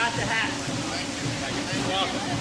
got the hat. You're welcome.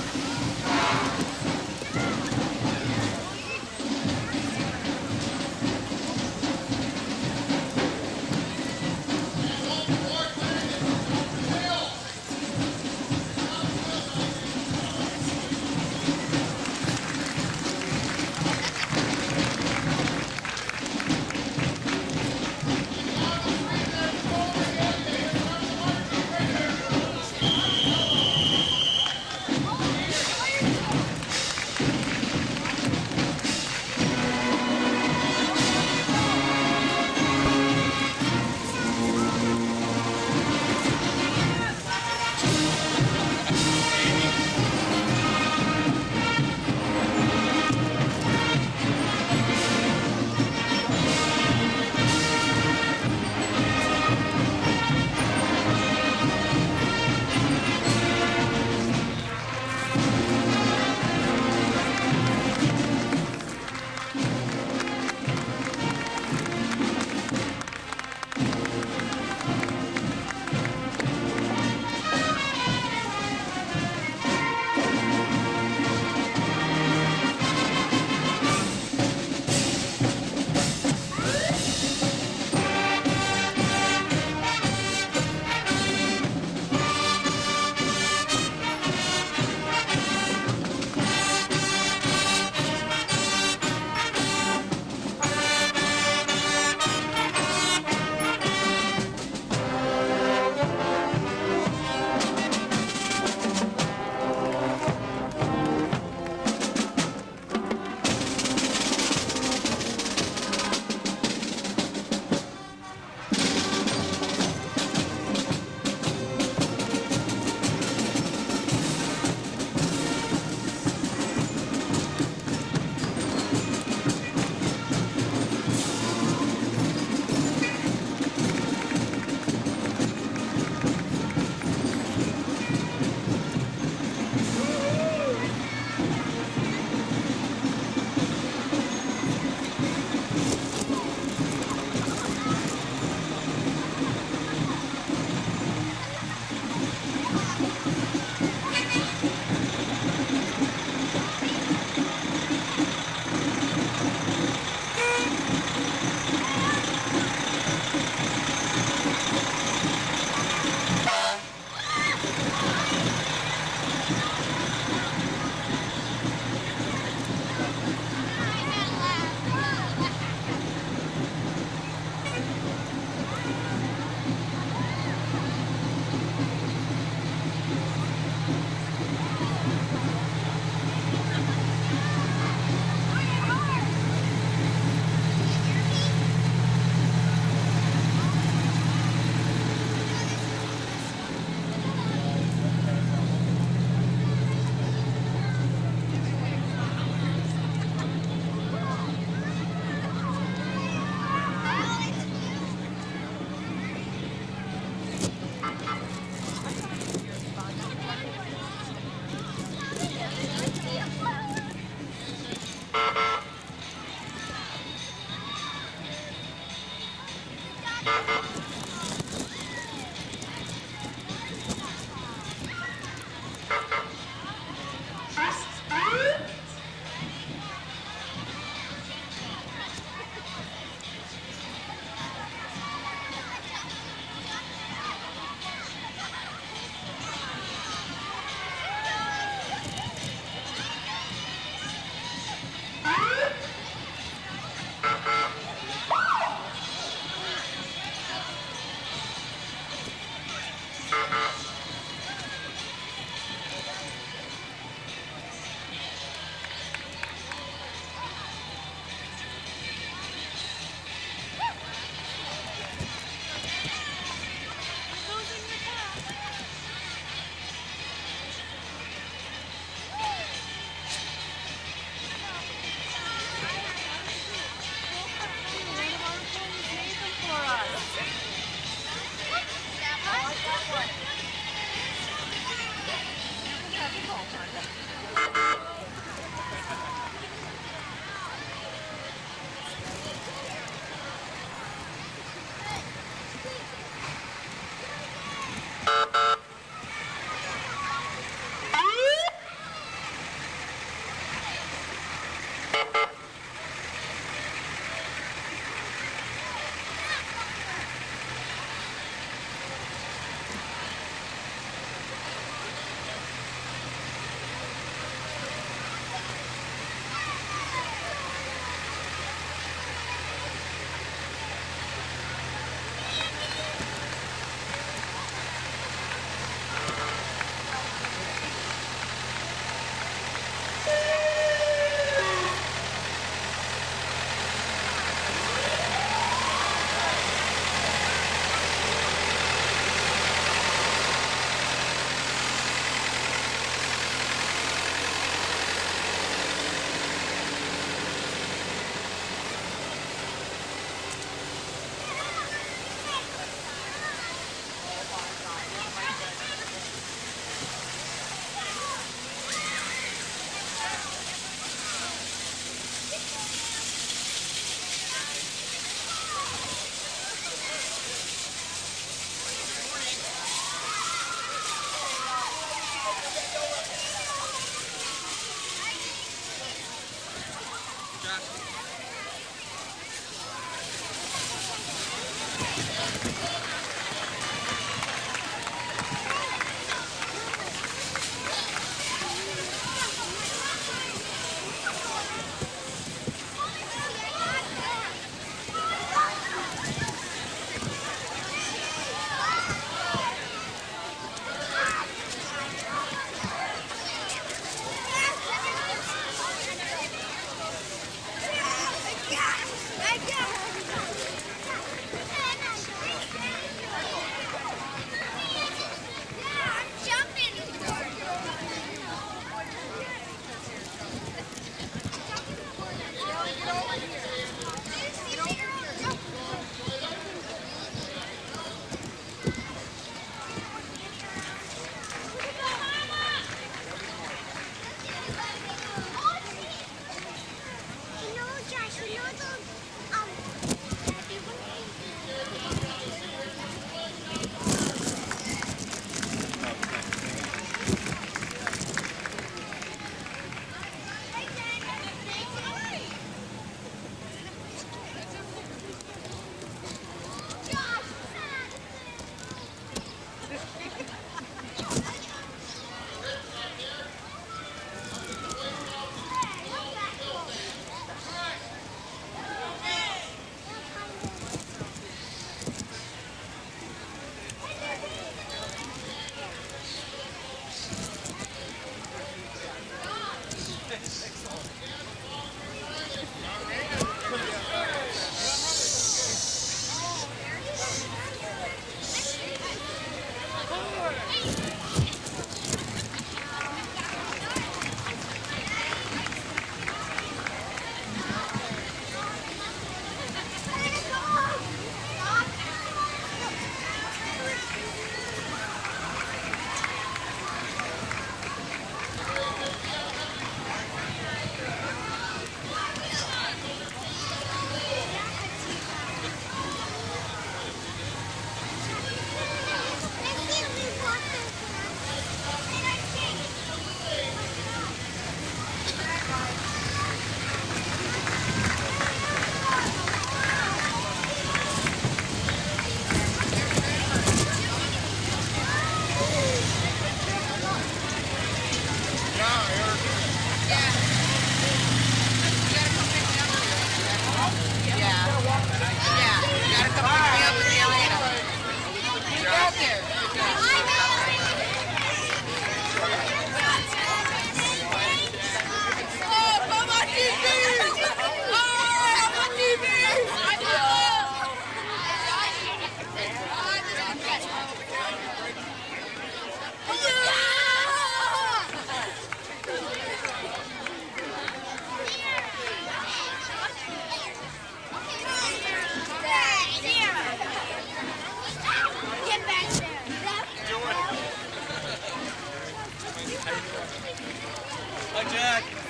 Hi, Jack.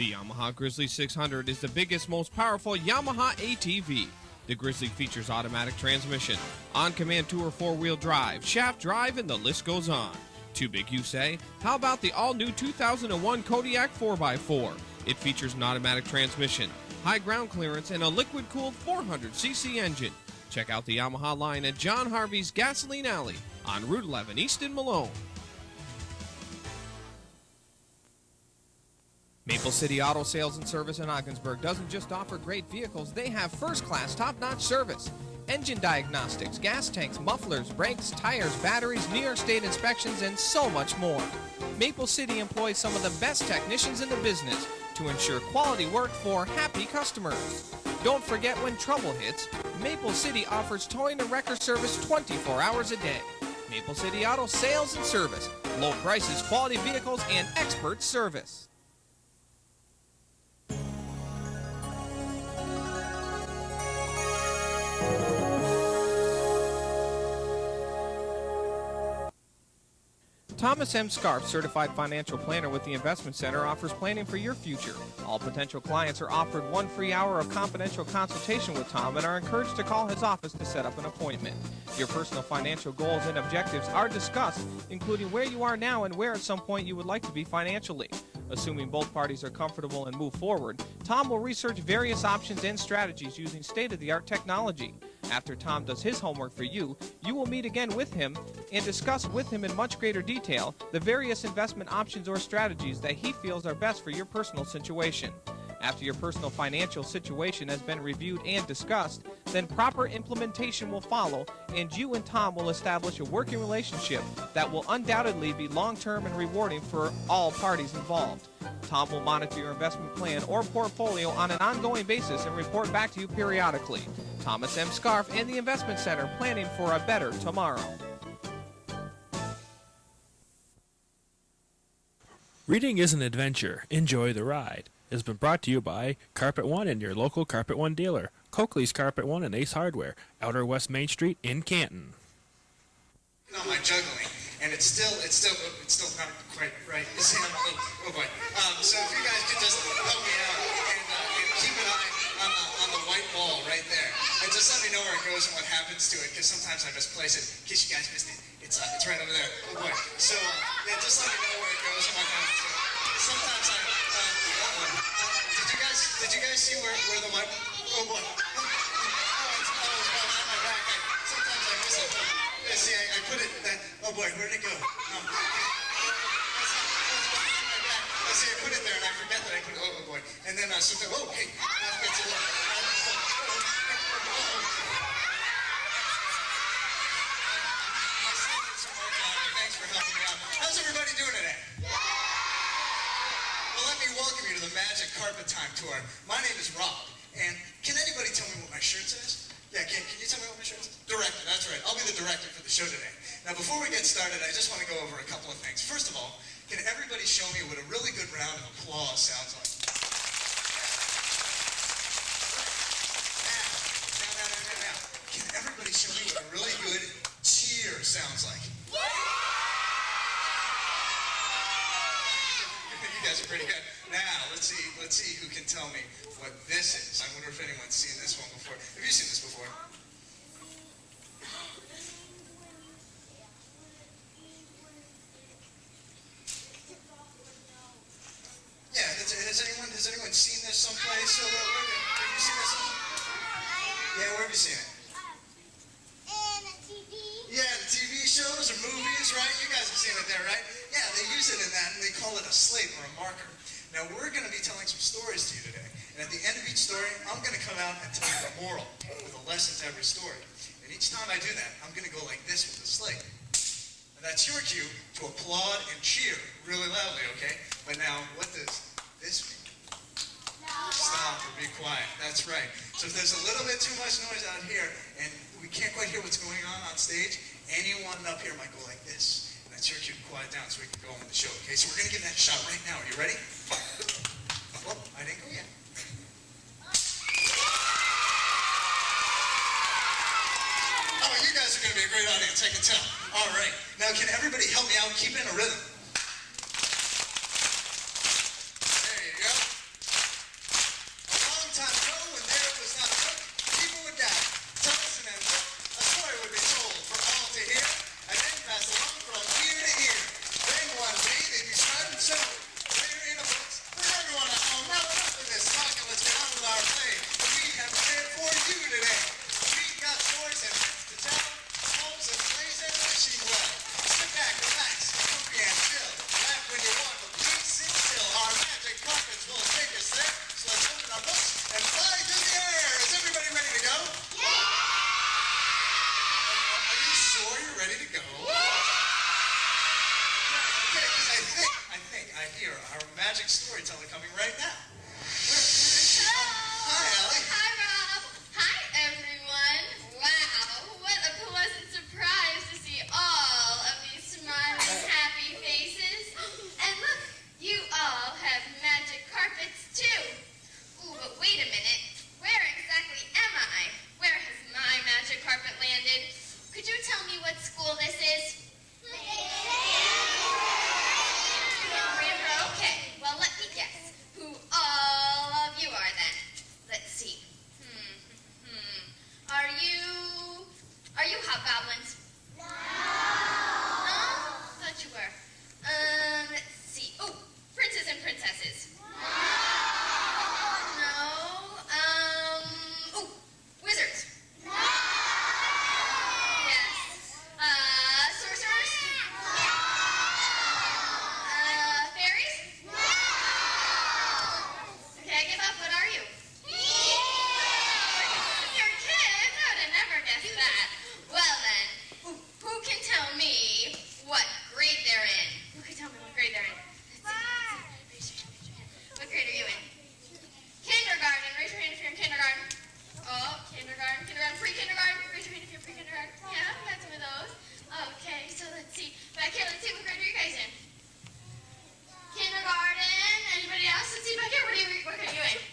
The Yamaha Grizzly 600 is the biggest, most powerful Yamaha ATV. The Grizzly features automatic transmission, on-command 2 or 4-wheel drive, shaft drive, and the list goes on. Too big, you say? How about the all-new 2001 Kodiak 4x4? It features an automatic transmission, high ground clearance, and a liquid-cooled 400cc engine. Check out the Yamaha line at John Harvey's Gasoline Alley on Route 11 East in Malone. Maple City Auto Sales and Service in Ogdensburg doesn't just offer great vehicles, they have first-class, top-notch service. Engine diagnostics, gas tanks, mufflers, brakes, tires, batteries, New York State inspections, and so much more. Maple City employs some of the best technicians in the business to ensure quality work for happy customers. Don't forget, when trouble hits, Maple City offers towing and wrecker service 24 hours a day. Maple City Auto Sales and Service. Low prices, quality vehicles, and expert service. Thomas M. Scarf, Certified Financial Planner with the Investment Center, offers planning for your future. All potential clients are offered 1 free hour of confidential consultation with Tom and are encouraged to call his office to set up an appointment. Your personal financial goals and objectives are discussed, including where you are now and where at some point you would like to be financially. Assuming both parties are comfortable and move forward, Tom will research various options and strategies using state-of-the-art technology. After Tom does his homework for you, you will meet again with him and discuss with him in much greater detail the various investment options or strategies that he feels are best for your personal situation. After your personal financial situation has been reviewed and discussed, then proper implementation will follow, and you and Tom will establish a working relationship that will undoubtedly be long-term and rewarding for all parties involved. Tom will monitor your investment plan or portfolio on an ongoing basis and report back to you periodically. Thomas M. Scarf and the Investment Center, planning for a better tomorrow. Reading is an adventure. Enjoy the ride. It has been brought to you by Carpet One and your local Carpet One dealer, Coakleys Carpet One and Ace Hardware, Outer West Main Street in Canton. On my juggling, and it's still not quite right. You see, oh boy. So if you guys could just help me out and keep an eye on the white ball right there, and just let me know where it goes and what happens to it, because sometimes I misplace it. In case you guys missed it, it's right over there. Oh boy. So yeah, just let me know where it goes and what happens to it. Sometimes did you guys see where the white? Oh boy. Oh, it's behind my back. Sometimes I miss it. Yeah, see, I put it. Oh boy, where'd it go? See, I put it there and I forget that I put it. Oh boy. And then sometimes. Oh hey. That's a lot. Thanks for helping me out. How's everybody doing today? Well, let me welcome you to the Magic Carpet Time Tour. My name is Rob, and can anybody tell me what my shirt says? Yeah, can you tell me what my shirt says? Director, that's right. I'll be the director for the show today. Now, before we get started, I just want to go over a couple of things. First of all, can everybody show me what a really good round of applause sounds like? Now. Can everybody show me what a really good cheer sounds like? You guys are pretty good. Now, let's see who can tell me what this is. I wonder if anyone's seen this one before. Have you seen this before? Yeah, has anyone seen this someplace? Have you seen this? Yeah, where have you seen it? In TV. Yeah, the TV shows or movies, right? You guys have seen it there, right? Yeah, they use it in that, and they call it a slate or a marker. Now, we're going to be telling some stories to you today. And at the end of each story, I'm going to come out and tell you a moral with a lesson to every story. And each time I do that, I'm going to go like this with the slate. And that's your cue to applaud and cheer really loudly, okay? But now, what does this mean? Stop or be quiet. That's right. So if there's a little bit too much noise out here, and we can't quite hear what's going on stage, anyone up here might go like this. And that's your cue to quiet down so we can go on with the show, okay? So we're going to give that a shot right now. Are you ready? Oh, I didn't go yet. Oh, you guys are going to be a great audience, I can tell. All right. Now, can everybody help me out? Keep in a rhythm. There you go. magic storyteller coming right now. Hello. Hi, Allie. Hi, Rob. Hi, everyone. Wow, what a pleasant surprise to see all of these smiling, happy faces. And look, you all have magic carpets, too. Ooh, but wait a minute. Where exactly am I? Where has my magic carpet landed? Could you tell me what school this is? Okay, well, let me guess who all of you are then. Let's see. Are you hobgoblins? No. No? Thought you were. Let's see. Oh, princes and princesses. No. Oh, wizards. No. Yes. Sorcerers? Fairies? No. Okay, I give up. What are you? You're kids? I would have never guessed that. Well then, who can tell me what grade they're in? Who can tell me what grade they're in? Let's see. Raise your hand. What grade are you in? Kindergarten. Raise your hand if you're in kindergarten. Oh, kindergarten, pre-kindergarten. Raise your hand if you're pre-kindergarten. Yeah, we got some of those. Okay, so let's see. Back here, let's see. What grade are you guys in? Kindergarten. Anybody else? Let's see back here. What grade are you in?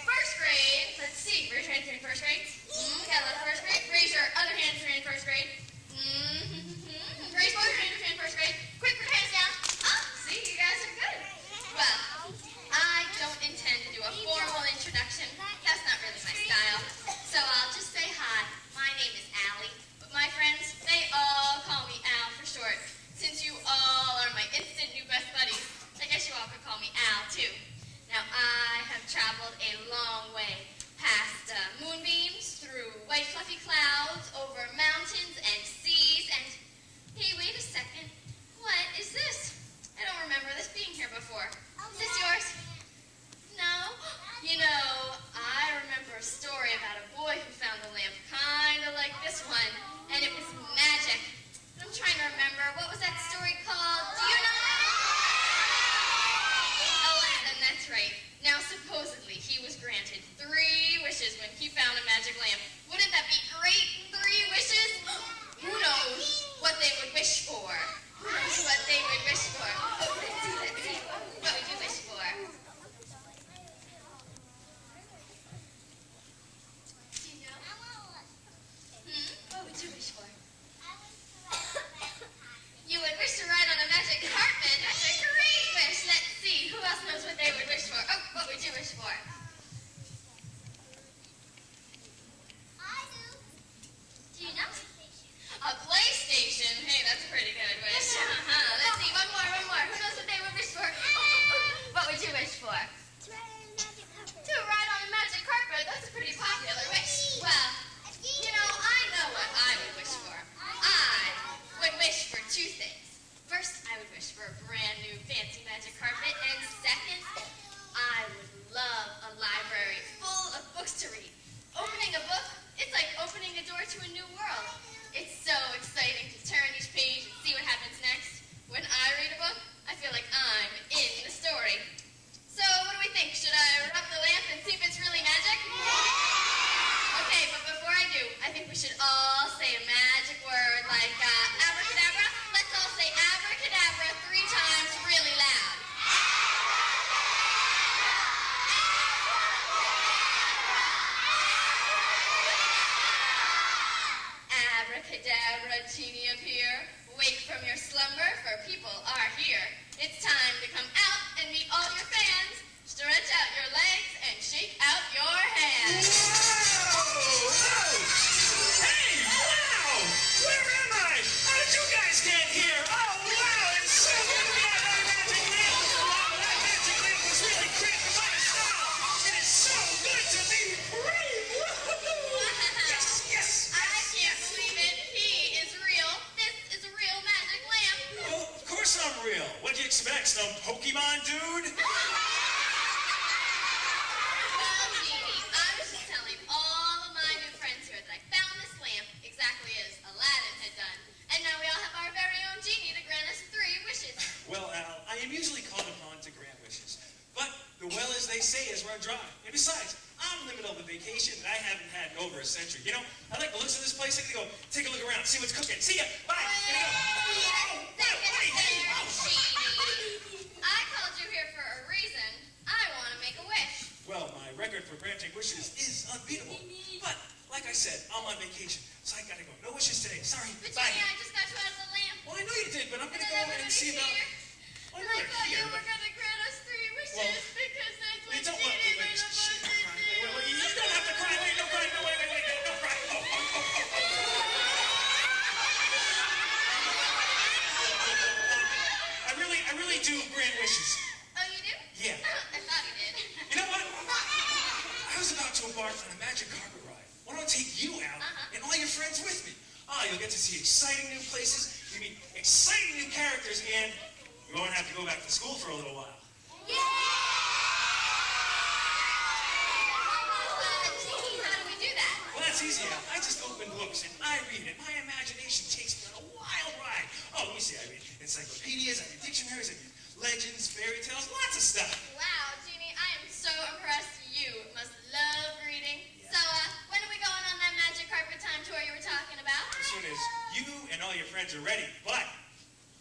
First grade. Let's see. Raise your hand if you're in first grade. Got a lot of first grade. Raise your other hand if you're in first grade. Raise both your hands if you're in first grade. Quick, put your hands down. Oh, see, you guys are good. Well, I don't intend to do a formal introduction. That's not really my style. So I'll just say hi. My name is Allie, but my friends, they all call me Al for short. Since you all are my instant new best buddies, I guess you all could call me Al too. Now, I have traveled a long way, past moonbeams, through white fluffy clouds, over mountains and seas, and hey, wait a second. What is this? I don't remember this being here before. Is this yours? No? You know, I remember a story about a boy who found a lamp kind of like this one, and it was magic. I'm trying to remember. What was that story called? Do you know? Aladdin, that's right. Now, supposedly, he was granted 3 wishes when he found a magic lamp. Wouldn't that be great? 3 wishes? Who knows what they would wish for? Who knows what they would wish for? Oh, let's see. What would you wish for? Do you know? What would you wish for? You would wish to ride on a magic carpet. That's a great wish. Let's see. Who else knows what they would wish for? Oh, what would you wish for? I do. Do you know? A PlayStation. Hey, that's a pretty good wish. Let's see. One more. Who knows what they would wish for? What would you wish for? To ride on a magic carpet. That's a pretty popular wish. Well, you know, I know what I would wish for. I would wish for 2 things. First, I would wish for a brand new fancy magic carpet. And second, I would love a library full of books to read. Opening a book, it's like opening a door to a new world. It's so exciting to turn each page and see what happens next. When I read a book, I feel like I'm in the story. So, what do we think? Should I rub the lamp and see if it's really magic? Okay, but before I do, I think we should all say a magic word like abracadabra. Let's all say abracadabra 3 times really loud. Abracadabra, genie appear. Wake from your slumber, for people are here. It's time to come out and meet all your fans. Stretch out your legs and shake out your hands. Hey, wow! Where am I? How did you guys get here? Oh, wow! It's so good to have that magic lamp. That magic lamp was really great for my style. And it's so good to be free. Yes. I can't believe it. He is real. This is a real magic lamp. Well, of course I'm real. What'd you expect? Some Pokemon dude? Well, Genie, I was just telling all of my new friends here that I found this lamp exactly as Aladdin had done. And now we all have our very own genie to grant us 3 wishes. Well, Al, I am usually called upon to grant wishes. The well, as they say, is run dry. And besides, I'm in the middle of a vacation that I haven't had in over a century. You know, I like the looks of this place. I'm gonna go take a look around, see what's cooking. See ya. Bye. Gonna go. I called you here for a reason. I want to make a wish. Well, my record for granting wishes is unbeatable. But, like I said, I'm on vacation, so I gotta go. No wishes today. Sorry. But Bye. Jimmy, I just got you out of the lamp. Well, I know you did, but I'm gonna And go then and see about... here. Oh, And you're I thought you here, were but... going to grant us 3 wishes Well, because that's what You don't Jeannie want... made us Shh, do. wait, you don't have to cry. Wait, don't cry. No, wait, don't cry. I really do grant wishes. Oh, you do? Yeah. I thought you did. You know what? I was about to embark on a magic carpet ride. Why don't I take you out and all your friends with me? You'll get to see exciting new places, you meet exciting new characters, and you won't have to go back to school for a little while. Yay! Jeannie, how do we do that? Well, that's easy, Al. I just open books and I read, and my imagination takes me on a wild ride. Oh, let me see. I read encyclopedias, I read dictionaries, I read legends, fairy tales, lots of stuff. Wow, Jeannie, I am so impressed. You must love reading. Yeah. So, when are we going on that magic carpet time tour you were talking about? As soon as you and all your friends are ready. But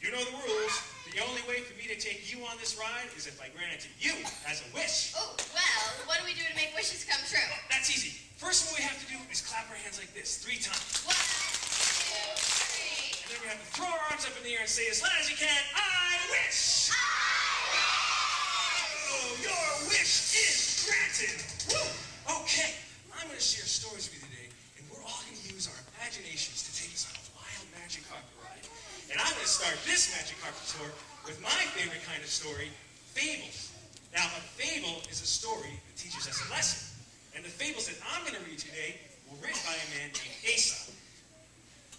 you know the rules. The only way for me to take you on this ride is if I grant it to you as a wish. Oh, well, what do we do to make wishes come true? That's easy. First, what we have to do is clap our hands like this 3 times. 1, 2, 3. And then we have to throw our arms up in the air and say as loud as you can, I wish! Oh, your wish is granted! Woo! Okay, I'm going to share stories with you today, and we're all going to use our imaginations to take us on a wild magic carpet ride. And I'm going to start this magic carpet tour with my favorite kind of story, fables. Now, a fable is a story that teaches us a lesson. And the fables that I'm going to read today were written by a man named Aesop.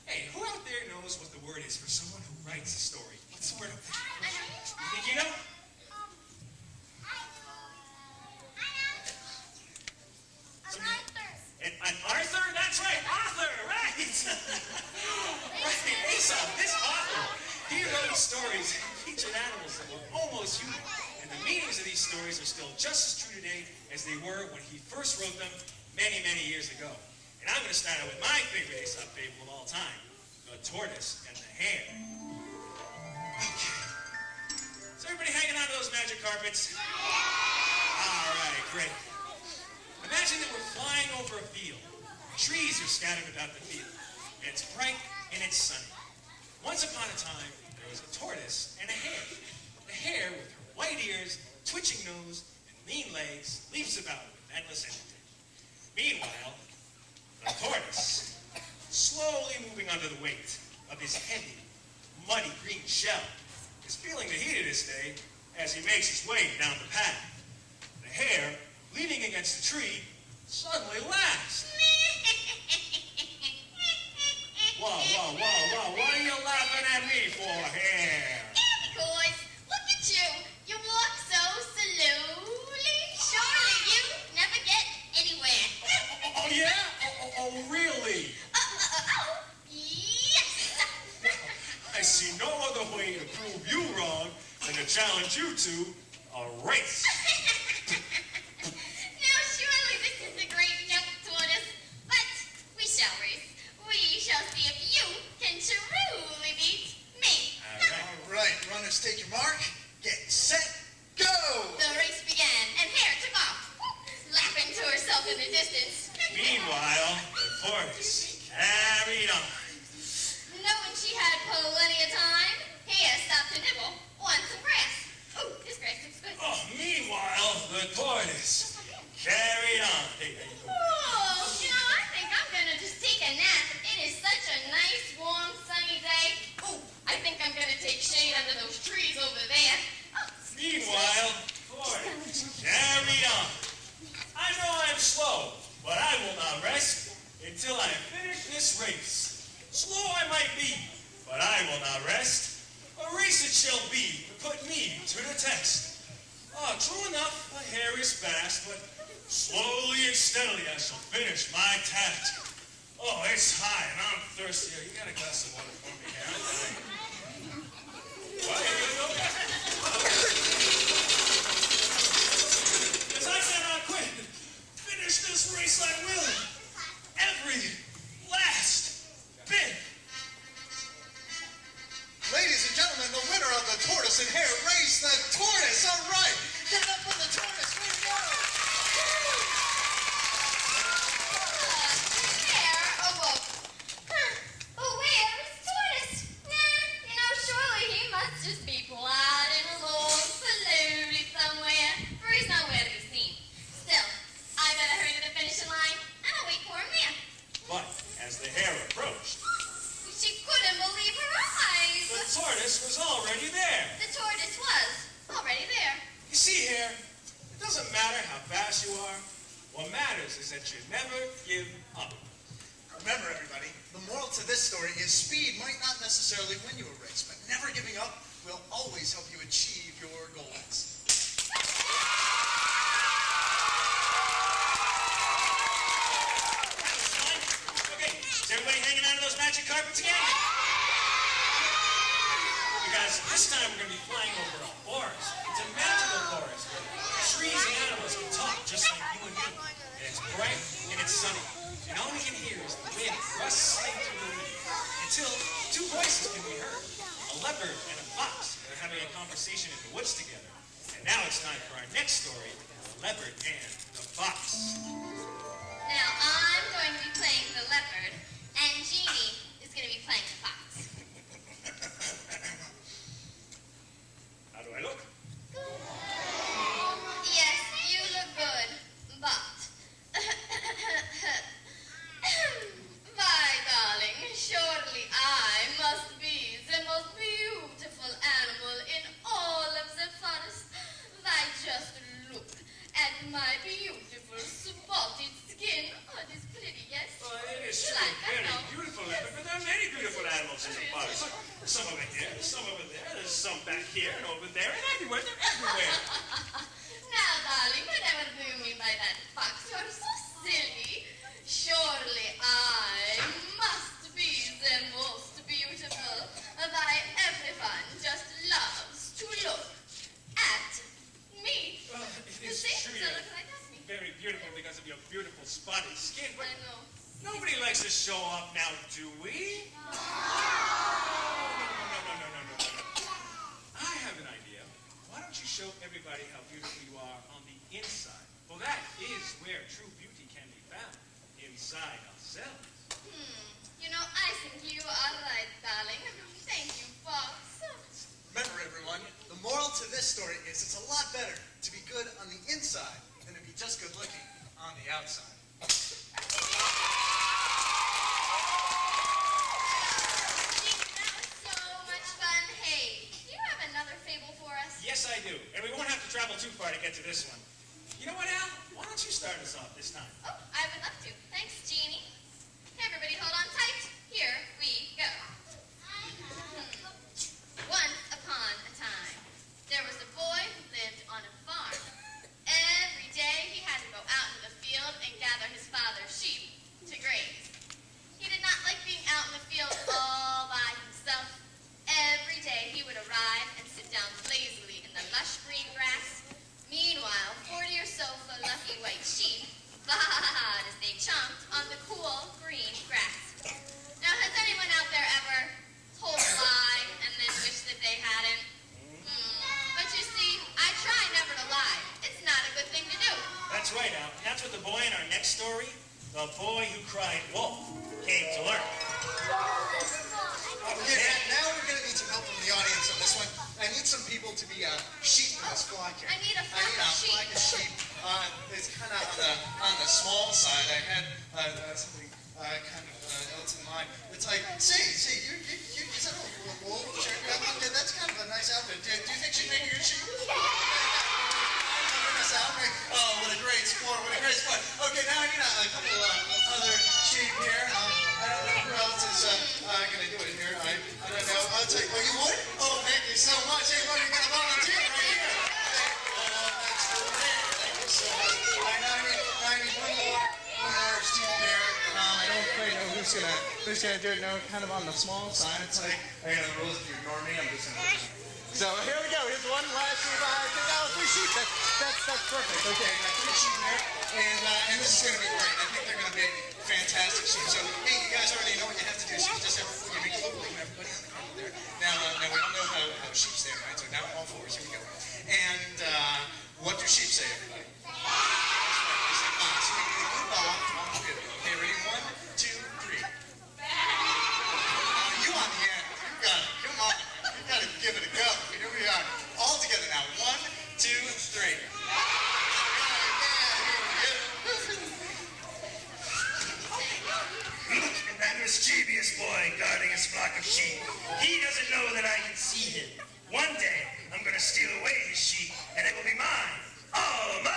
Hey, who out there knows what the word is for someone who writes a story? What's the word up there? I know. You think you know? An Arthur? That's right, author, right? Right, Aesop, this author, he wrote stories featured animals that were almost human. And the meanings of these stories are still just as true today as they were when he first wrote them many, many years ago. And I'm going to start out with my favorite Aesop fable of all time, the tortoise and the hare. Okay. Is everybody hanging on to those magic carpets? All right, great. Imagine that we're flying over a field. Trees are scattered about the field. And it's bright and it's sunny. Once upon a time, there was a tortoise and a hare. The hare, with her white ears, twitching nose, and lean legs, leaps about with endless energy. Meanwhile, the tortoise, slowly moving under the weight of his heavy, muddy green shell, is feeling the heat of this day as he makes his way down the path. The hare, leaning against the tree, suddenly laughs. Whoa, what are you laughing at me for, hare? Because, look at you. You walk so slowly. Surely you never get anywhere. Oh, yeah? Oh, really? Yes. I see no other way to prove you wrong than to challenge you to a race. Now, surely this is a great jump, tortoise. But we shall race. We shall see if you can truly beat me. All right, runners, take your mark. Get set, go! The race began, and Hare took off, laughing to herself in the distance. Meanwhile, the tortoise carried on. Knowing she had plenty of time, Hare stopped to nibble on some grass. Ooh, this grass looks good. Oh, meanwhile, the tortoise carried on. Hey, there you go. Oh, I think I'm gonna just take a nap. It is such a nice, warm, sunny day. Ooh, I think I'm gonna take shade under those trees over there. Oh, Meanwhile, tortoise carried on. I know I'm slow, but I will not rest until I finish this race. Slow I might be, but I will not rest. A race it shall be to put me to the test. Oh, true enough, the hare is fast, but slowly and steadily I shall finish my task. Oh, it's hot and I'm thirsty. You got a glass of water for me, hare? I'm dying. What? Here you go. is that you never give up. Remember, everybody, the moral to this story is speed might not necessarily win you a race, but never giving up will always help you achieve your goals. Okay, is everybody hanging out of those magic carpets again? Because this time we're going to be flying over a forest. It's a magical forest. Trees and animals can talk just like you and me. And it's bright and it's sunny. And all we can hear is the wind rustling through the leaves. Until two voices can be heard. A leopard and a fox are having a conversation in the woods together. And now it's time for our next story, The Leopard and the Fox. Now I'm going to be playing the leopard, and Jeannie is going to be playing the fox. How do I look? Yes, you look good, but... My darling, surely I must be the most beautiful animal in all of the forest. Why, just look at my beautiful spotted skin. Oh, it is pretty, yes? Well, it is You truly like that, very no? beautiful, Leopard, but there are many beautiful animals in the forest. Look, there's some over here, there's some over there, there's some back here and over there, and everywhere. They're everywhere. Now, darling, whatever do you mean by that, fox? You're so silly. Surely I must be the most beautiful. Why, everyone just loves to look at me. Well, it You is see? true So you're look right at me. very beautiful because of your beautiful spotted skin, but I know. nobody likes to show off now, do we? No. I have an idea. Why don't you show everybody how beautiful you are on the inside? Well, that is where true beauty can be found, inside ourselves. You know, I think you are right, darling. Thank you, fox. Remember, everyone, the moral to this story is it's a lot better to be good on the inside than to be just good looking on the outside. That was so much fun. Hey, do you have another fable for us? Yes, I do. And we won't have to travel too far to get to this one. You know what, Al? Why don't you start us off this time? Oh, I would love to. Thanks, Jeannie. Hey, everybody, hold on tight. Here we go. Once upon a time, there was a boy who lived on a farm. Every day, he had to go out into the field and gather his father's sheep to graze. He did not like being out in the field all by himself. Every day, he would arrive and sit down lazily in the lush green grass. Meanwhile, 40 or so fluffy white sheep baaed as they chomped on the cool green grass. Now, has anyone out there ever told a lie and then wished that they hadn't? But you see, I try never to lie. It's not a good thing to do. That's right, Al. And that's what the boy in our next story, the boy who cried wolf, came to learn. Okay, now we're going to need some help from the audience on this one. I need some people to be sheep in this flock here. I need a flock of sheep. Flock of sheep. It's kind of on the small side. I had something kind of else in mind. It's like, say, you is that a wolf shirt? Okay, that's kind of a nice outfit. Do you think she'd make a good sheep? Oh, what a great sport! What a great sport! Okay, now I need a couple other sheep here. I don't know who else is going to do it here. I don't know. I'll take. Oh, you would? Oh, thank you so much. Hey, well, you're going to volunteer right here. That's great. Thank you so much. I need one more sheep here. I don't quite know who's gonna do it. No, kind of on the small side. It's like, I got the rules. If you ignore me, I'm just gonna. So here we go. Here's one last sheep. Three sheep. That's perfect. Okay, I got three sheep here, and this is gonna be great. I think they're gonna be fantastic sheep. So hey, you guys already know what you have to do. So you just have to make a little everybody on the carpet there. Now we all know how sheep stand, right? So now all fours. Here we go. And what do sheep say, everybody? That's right. They say baa. So we can do baa all together. Okay, ready? 1, 2, 3. You on the end. You got it. Come on. You got to give it a go. Here we are. All together now. 1, 2, 3. Look at that mischievous boy guarding his flock of sheep. He doesn't know that I can see him. One day, I'm going to steal away his sheep, and it will be mine. All mine.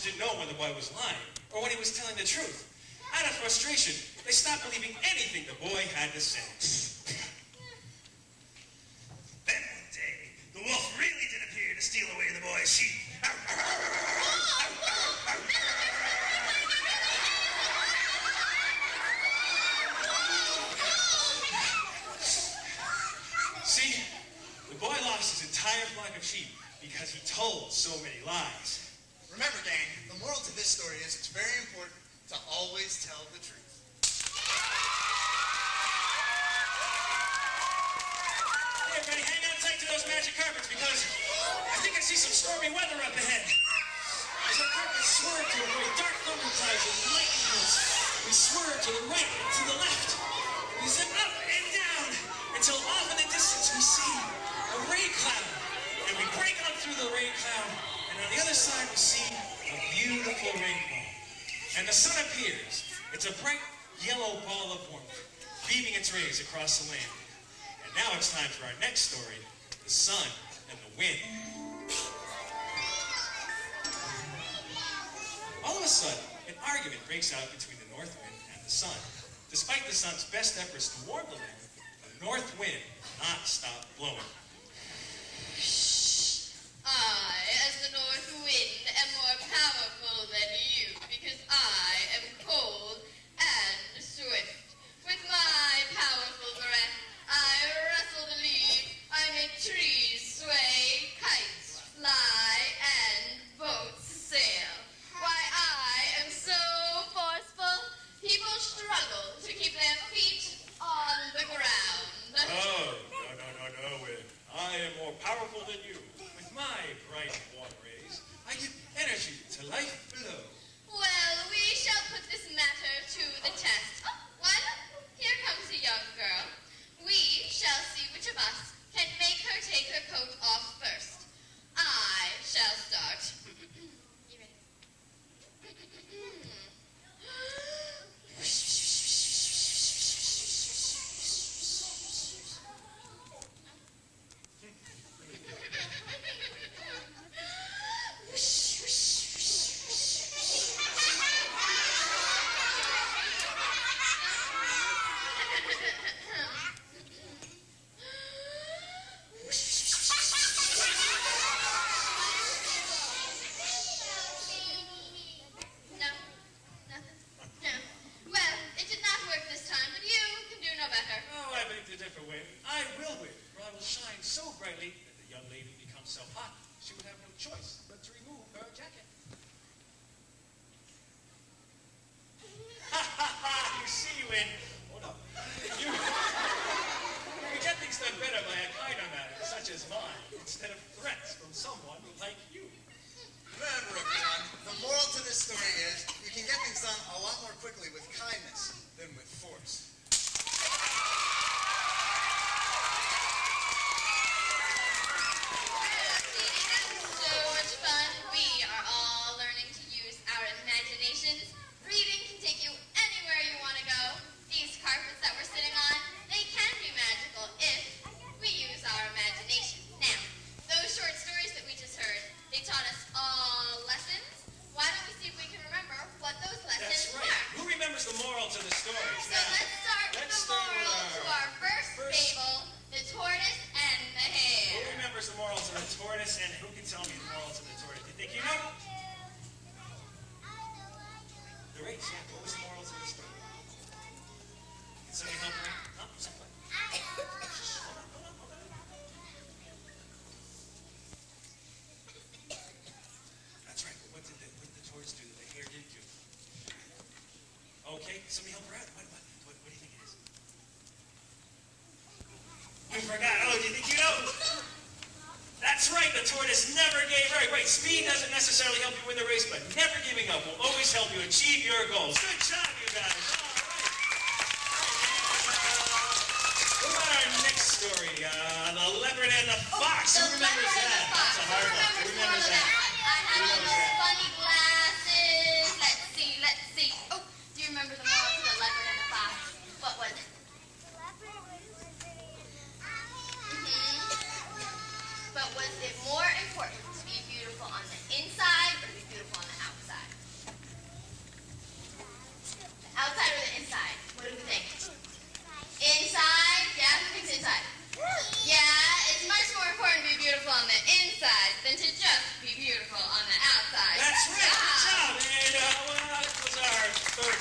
just didn't know when the boy was lying or when he was telling the truth. Out of frustration, they stopped believing anything the boy had to say. Then one day, the wolf really did appear to steal away the boy's sheep. See, the boy lost his entire flock of sheep because he told so many lies. Remember, gang, the moral to this story is it's very important to always tell the truth. Hey, everybody, hang on tight to those magic carpets because I think I see some stormy weather up ahead. As our carpets swerve to avoid dark thunder clouds and lightning bolts, we swerve to the right and to the left. We zip up and down until off in the distance we see a rain cloud. And we break on through the rain cloud, and on the other side we see a beautiful rainbow. And the sun appears. It's a bright yellow ball of warmth, beaming its rays across the land. And now it's time for our next story, the sun and the wind. All of a sudden, an argument breaks out between the north wind and the sun. Despite the sun's best efforts to warm the land, the north wind will not stop blowing. I, as the north wind, am more powerful than you because I am cold and swift. With my powerful breath, I rustle the leaves, I make trees sway, kites fly, and boats sail. Why, I am so forceful, people struggle to keep their feet on the ground. Oh, no, wind. I am more powerful than you. With my bright water rays, I give energy to life below. Well, we shall put this matter to the test. Oh, why look, here comes a young girl. We shall see which of us can make her take her coat off first. I shall start. You ready? No, nothing. No. Well, it did not work this time, but you can do no better. Oh, I believe a different way. I will win, for I will shine so brightly that the young lady becomes so hot she would have no choice but to remove her jacket. Ha ha ha! You see, you win. Hold up. You get things done better by a kinder manner, such as mine, instead of threats from someone like you. Remember, everyone, the moral to this story is you can get things done a lot more quickly with kindness than with force. That was so much fun. We are all learning to use our imaginations. Reading can take you anywhere you want to go. These carpets that we're sitting on, they can be magical if we use our imagination. Now, those short stories that we just heard, they taught us all lessons. Why don't we see if we can remember what those lessons That's right. were? Who remembers the moral to the stories? So let's start with the moral to our first fable, the tortoise and the hare. Who remembers the moral to the tortoise, and who can tell me the moral to the tortoise? Do you think you know? The race, yeah. What was the moral to the story? Can somebody help me? No, somebody. That's right, but what did the tortoise do that the hare did do? Okay, somebody help her out. What do you think it is? You forgot. Oh, do you think you know? That's right, the tortoise never gave up. Right, speed doesn't necessarily help you win the race, but never giving up will always help you achieve your goals. Good job, you guys. All right. What about our next story? The leopard and the fox. Who remembers that? That's a hard one. Who remembers that? I had on those funny glasses. Let's see. Oh, do you remember the moral to the leopard and the fox? What was it? But was it more important to be beautiful on the inside or to be beautiful on the outside?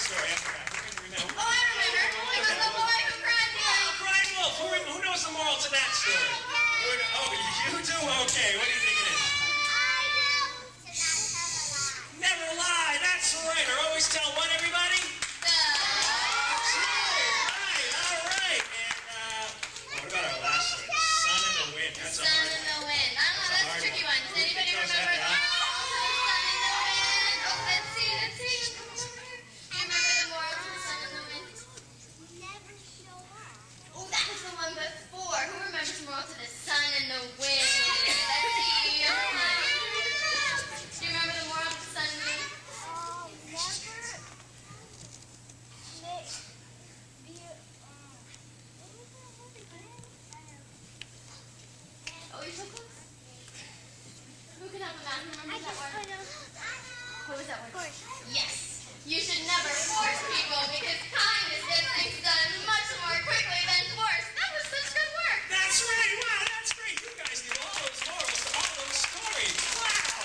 story? I forgot. Who can remember? Oh, I remember. It was the boy who cried wolf. Crying Wolf. Who knows the moral to that story? Oh, you do? Okay. What do you think it is? Never lie. That's right. Or always tell what, everybody? That's right. All right. And what about our last story? The sun and the wind. That's a Sun hard in one. the wind. I don't know. That's a tricky one. Does anybody knows remember? that, huh? Sun in the wind. Oh, let's see. Do you remember the moral to the sun and the wind? Oh, that was the one before. Who remembers the moral to the sun and the wind? Let's see. Do you remember the moral to the sun and the wind? Oh, you're so close. Who can help him out? Who remembers that word? What was that word? Yes. You should never force people because kindness gets things done much more quickly than force. That was such good work. That's right. Wow, that's great. You guys knew all those morals to all those stories. Wow.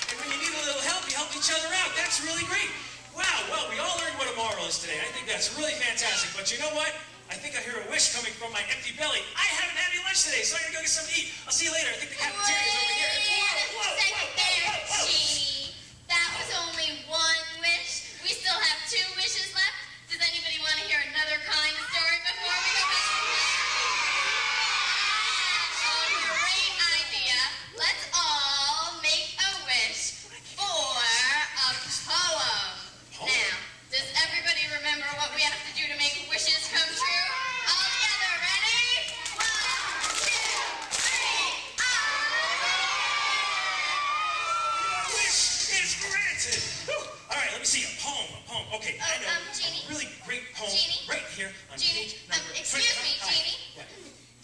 And when you need a little help, you help each other out. That's really great. Wow, well, we all learned what a moral is today. I think that's really fantastic. But you know what? I think I hear a wish coming from my empty belly. I haven't had any lunch today, so I'm going to go get something to eat. I'll see you later. I think the cafeteria's over here. Wait a second there, Jeannie. That was only one wish. We still have 2 wishes left. Does anybody want to hear another kind story before we go back? Oh, great idea. Let's all make a wish for a poem. Now, does everybody remember what we have to do to make wishes come true? All together, ready? 1, 2, 3, Wish is granted. Whew. All right, let me see. A poem. Okay, I know. Jeannie? A really great poem Jeannie? right here on Jeannie, page number excuse 25. me, Jeannie. What?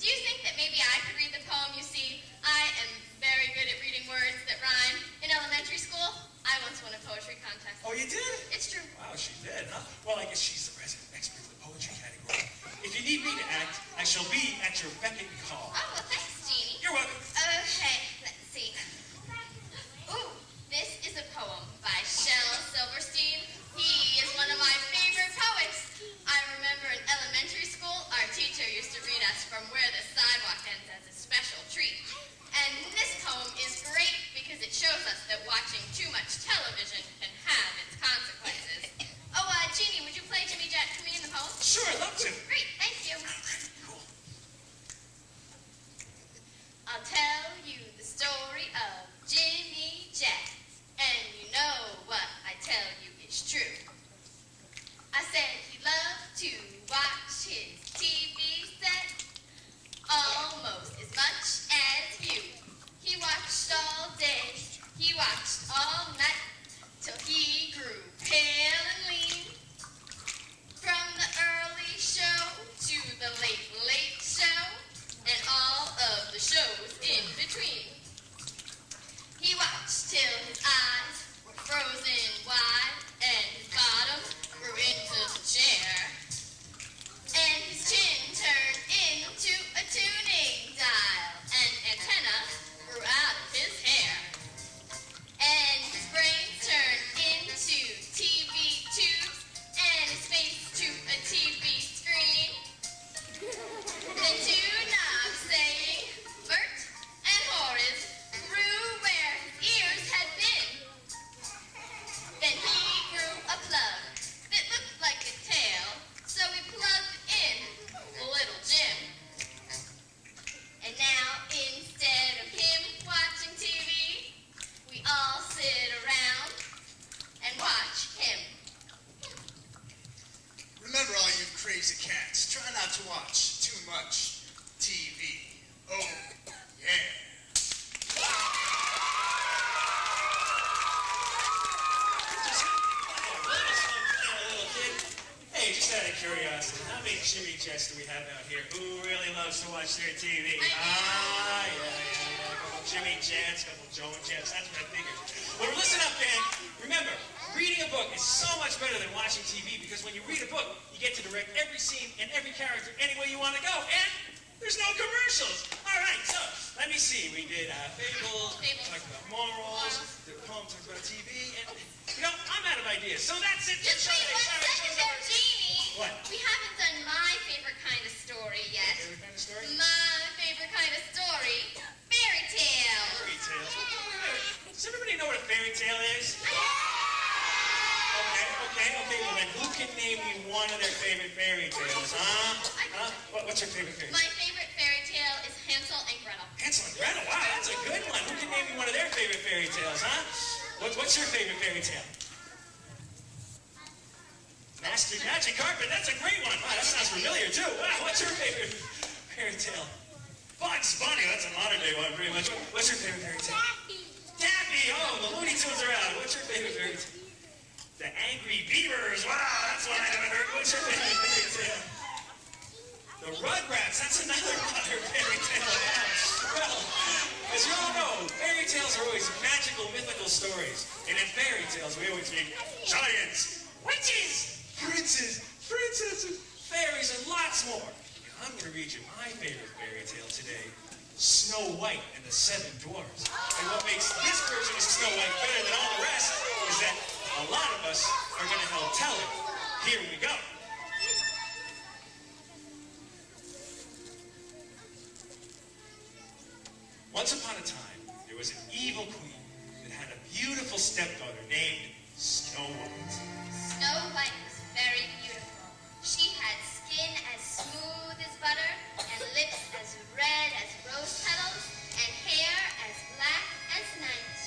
Do you think that maybe I could read the poem? You see, I am very good at reading words that rhyme. In elementary school, I once won a poetry contest. Oh, you did? It's true. Wow, she did, huh? Well, I guess she's the resident expert in the poetry category. If you need me to act, I shall be at your beck and call. Oh, well, thanks, Jeannie. You're welcome. Okay, let's see. Ooh, this is a poem by Shel Silverstein. He is one of my favorite poets. I remember in elementary school, our teacher used to read us From Where the Sidewalk Ends as a special treat. And this poem is great because it shows us that watching too much television can have its consequences. Oh, Jeannie, would you play Jimmy Jet for me in the poem? Sure, I'd love to. Great, thank you. Cool. I'll tell you the story of Jimmy Jet, and you know what I tell you is true. I said he loved to watch his TV set almost as much as you. He watched all day, he watched all night, till he grew pale and lean. From the early show to the late, late show, and all of the shows in between. He watched till his eyes were frozen wide, and his bottom grew into the chair. And his chin turned into a tuning dial, and antenna grew out of his hair. And his brain turned into TV tubes, and his face to a TV screen. Then 2 knobs saying Bert and Horace grew where his ears had been. Then he grew a plug that looked like a tail, so he plugged in little Jim. And now instead of him watching TV, we all sit around and watch him. Remember, all you crazy cats, try not to watch too much TV. Oh, yeah. Hey, just out of curiosity, how many Jimmy Jets do we have out here? Who really loves to watch their TV? Ah, yeah. A couple Jimmy Jets, a couple Joan Jets. That's what I figured. Well, listen up, gang. Remember, reading a book is so much better than watching TV because when you read a book, you get to direct every scene and every character any way you want to go. And There's no commercials. All right, so let me see. We did fables, talked about morals, the poem talked about TV, and I'm out of ideas. So that's it. Just wait 1 second there, Jamie. What? We haven't done my favorite kind of story yet. Favorite kind of story? My favorite kind of story, fairy tale. Fairy tales. Does everybody know what a fairy tale is? Okay. Well, then who can name me one of their favorite fairy tales, huh? What's your favorite fairy tale? My favorite fairy tale is Hansel and Gretel. Hansel and Gretel. Wow, that's a good one. Who can name me one of their favorite fairy tales, huh? What's your favorite fairy tale? Master Magic Carpet. That's a great one. Wow, that sounds familiar too. Wow, what's your favorite fairy tale? Bugs Bunny. That's a modern day one, pretty much. What's your favorite fairy tale? Daffy. Oh, the Looney Tunes are out. What's your favorite fairy tale? The Angry Beavers. Wow, that's one I haven't heard. What's your favorite fairy tale? The Rugrats. That's another modern fairy tale. Wow. Well, as you all know, fairy tales are always magical, mythical stories. And in fairy tales, we always meet giants, witches, princes, princesses, fairies, and lots more. I'm going to read you my favorite fairy tale today, Snow White and the Seven Dwarfs. And what makes this version of Snow White better than all the rest is that a lot of us are going to help tell it. Here we go. Once upon a time, there was an evil queen that had a beautiful stepdaughter named Snow White. Snow White was very beautiful. She had skin as smooth as butter, and lips as red as rose petals, and hair as black as night.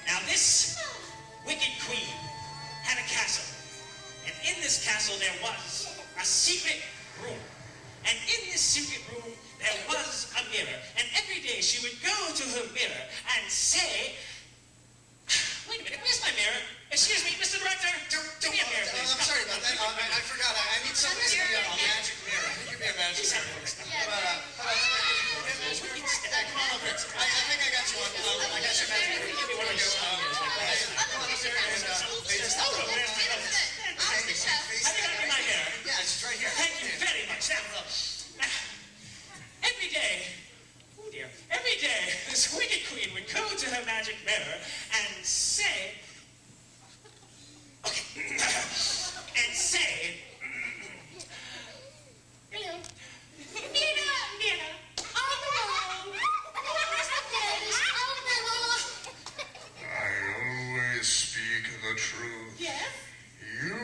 Now this wicked queen had a castle, and in this castle there was a secret room. And in this secret room there was a mirror, and every day she would go to her mirror and say, wait a minute, where's my mirror? Excuse me, Mr. Director, give me a mirror, please. I'm sorry about that. I forgot. I need somebody to be a magic mirror. Give me a magic mirror. How about come on up here. I think I got you one. I got your magic mirror. Give me one of you. Come on up there and just Oh, where's my notes? On the shelf. I think I got my mirror. yeah, it's right here. Thank you very much. Now, every day, oh dear, every day, this wicked queen would go to her magic mirror and say, and say, hello, Nina, on the wall. I always speak the truth. Yes? You, O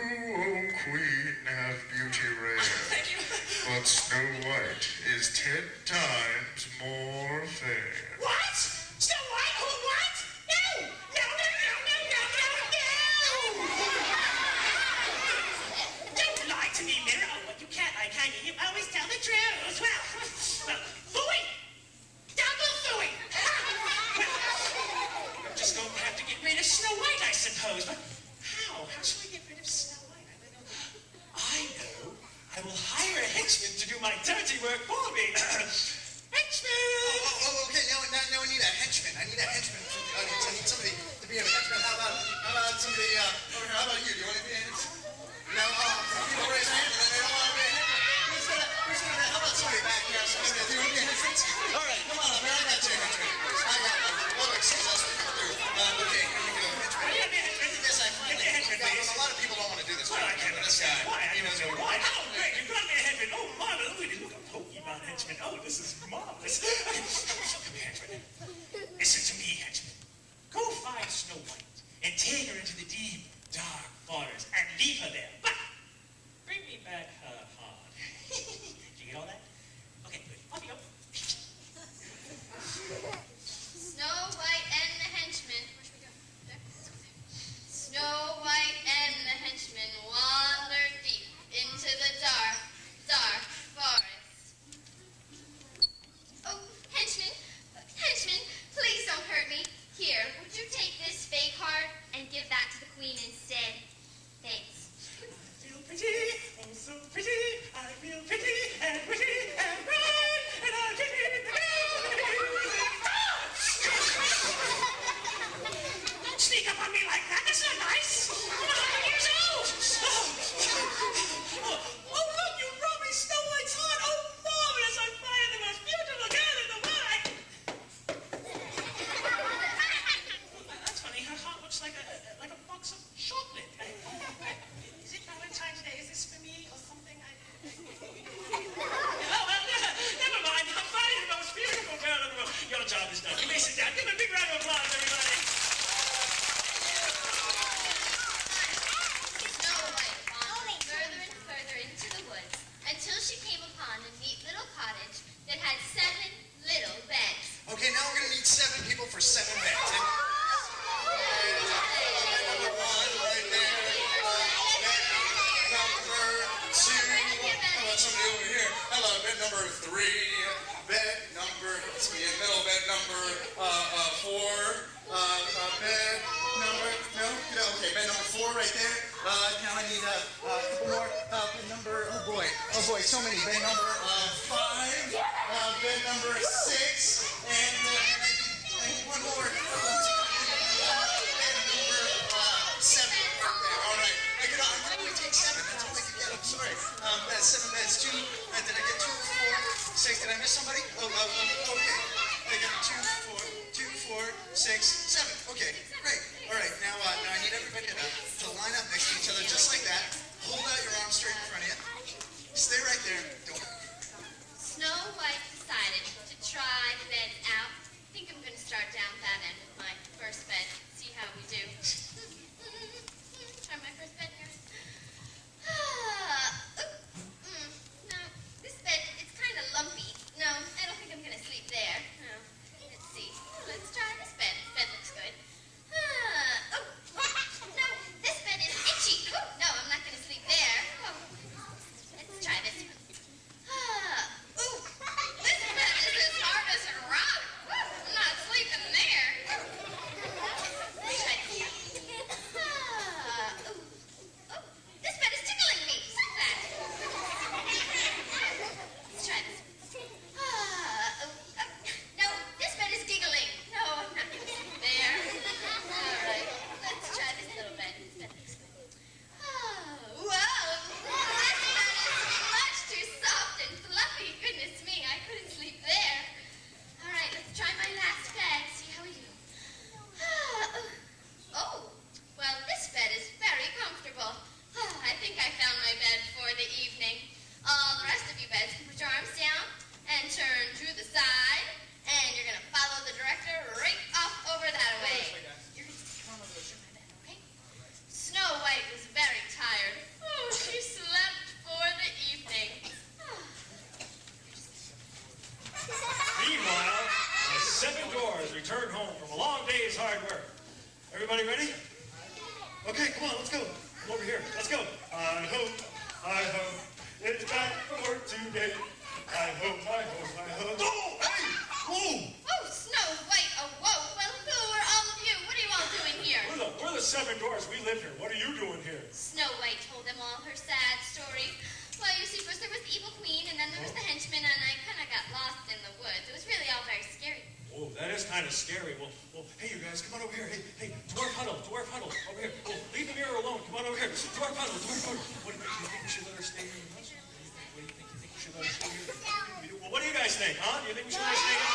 queen, have beauty rare, Thank you. but Snow White is 10 times more fair. What? Snow White? Who? What? No! Don't lie to me, Mirror. Oh, you can't lie, can you? You always tell the truth. Well, Fooey! Double Fooey! I'm just going to have to get rid of Snow White, I suppose. But how? How shall I get rid of Snow White? I know. I will hire a henchman to do my dirty work for me. Henchman! Okay, now I need a henchman. I need a henchman for the audience. I need somebody to be a henchman. How about somebody over here? How about you? Do you want to be a henchman? No, people raise their hand and then they don't want to be a henchman. Who's gonna how about somebody back here? Do you want to be a henchman? All right, come on up here. I got you a henchman. I got one. Well, excuse us. Okay, here you go, henchman. Give me a henchman. Yes, I find Give me a henchman, please. a lot of people don't want to do this. Well, I can't But this guy, Why? I he don't knows know what why. Oh, great. You brought me a henchman. Oh, marvelous. Look, a Pokemon henchman. Oh, this is marvelous. Okay, come here, henchman. Listen to me, henchman. Go find Snow White and take her into the deep, dark forest and leave her there. But bring me back her heart. Did you get all that? Okay, good. Off you go. Snow White and the henchman. Where should we go? There? Snow White and the henchman wandered deep into the dark, dark forest. Oh, henchman, please don't hurt me. Here, would you take this fake heart and give that to the queen instead? Thanks. Let's be in middle bed number 4. Bed number, no, okay, bed number 4 right there. Now I need a couple more. Bed number, oh boy, so many. Bed number 5, bed number 6, and one more. Bed number 7. Okay, all right. I can only take 7. That's all I can get. I'm sorry. That's 7 beds. 2. Did I get 2 or 4? 6. Did I miss somebody? Okay. I got 2, 4, 6, 7. Okay, great. All right, now I need everybody to line up next to each other just like that. Hold out your arms straight in front of you. Stay right there. Don't. Snow White decided to try the beds out. I think I'm going to start down that end with my first bed. See how we do. Try my first bed here. No, this bed, it's kind of lumpy. No, I don't think I'm going to sleep there. No. Let's see. Let's try this bed. This bed looks good. No, this bed is itchy. No, I'm not going to sleep there. Let's try this one. This bed is as hard as a rock. I'm not sleeping there. Let's try this one. This bed is tickling me. Stop that. Let's try this one. No, this bed is giggling. No, I'm not going to sleep there. All right, let's try this little bed. This bed looks good. Whoa! This bed is much too soft and fluffy. Goodness me, I couldn't sleep there. All right, let's try my last bed. See how we do. Oh, well, this bed is very comfortable. I think I found my bed for the evening. All the rest of you beds can put your arms down and turn to the side, and you're going to follow the director right off over that way. You're going to come over to my bed, okay? Snow White was very tired. Oh, she slept for the evening. Meanwhile, the 7 dwarves returned home from a long day's hard work. Everybody ready? Okay, come on, let's go. Come over here. Let's go. I hope, it's time for work today. I hope. Oh, hey! Whoa! Oh, Snow White awoke. Well, who are all of you? What are you all doing here? We're the 7 dwarves. We live here. What are you doing here? Snow White told them all her sad story. Well, you see, first there was the evil queen, and then there was the henchman, and I kind of got lost in the woods. It was really all very scary. Oh, that is kind of scary. Well, hey, you guys, come on over here. Hey, dwarf huddle, over here. Oh, leave the mirror alone. Come on over here. Dwarf huddle. What do you think we should let her stay here? What do you think? You think we should let her stay here? Well, what do you guys think, huh? Do you think we should let her stay here?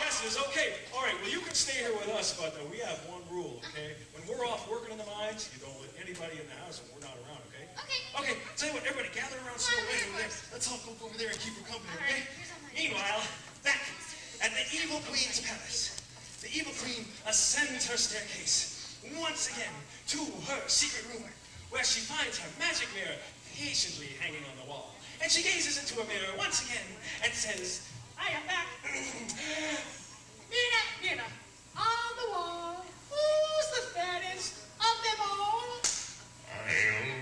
Yes, okay. All right, well, you can stay here with us, but we have one rule, okay? When we're off working in the mines, you don't let anybody in the house when we're not around, okay? Okay, tell you what, everybody gather around Snow White over there. Let's all go over there and keep her company, okay? Meanwhile, back at the evil queen's palace, the evil queen ascends her staircase once again to her secret room, where she finds her magic mirror patiently hanging on the wall. And she gazes into her mirror once again and says, I am back. Nina, on the wall, who's the fattest of them all? I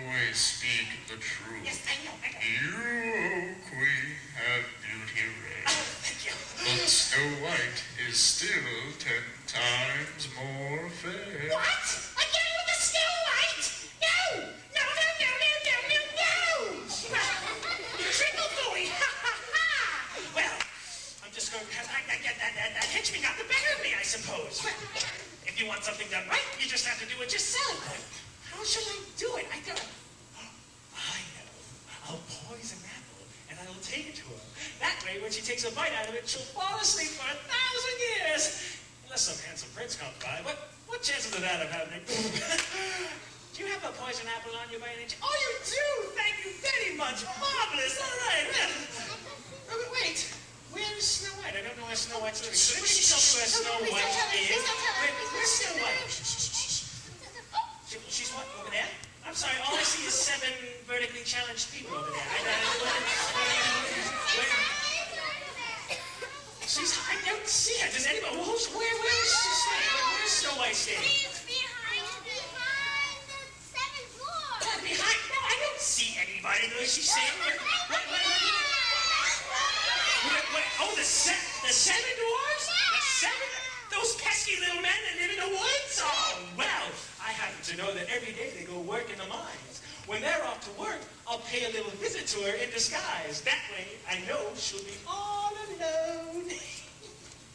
always speak the truth. Yes, I know. You, queen, have beauty rare. Oh, thank you. But Snow White is still 10 times more fair. What? Again with the Snow White? No! Triple booey! Well, I'm just going to have that henchman got the better of me, I suppose. Well, if you want something done right, you just have to do it yourself. How shall I do it? I know. I'll poison an apple, and I'll take it to her. That way, when she takes a bite out of it, she'll fall asleep for 1,000 years. Unless some handsome prince comes by. What chances of that of happening? Do you have a poison apple on you by any chance? Oh, you do! Thank you very much. Marvelous. All right. Well, wait. Where's Snow White? I don't know where Snow White's living. Could anybody tell me where Snow White is? Where's Snow White? She's what? Over there? I'm sorry, all I see is 7 vertically challenged people over there. I don't see her. Does anybody? Where is she standing? Where's Snow White standing? She's behind the 7th floor. Behind? No, I don't see anybody. Where's she standing? happen to know that every day they go work in the mines. When they're off to work, I'll pay a little visit to her in disguise. That way, I know she'll be all alone.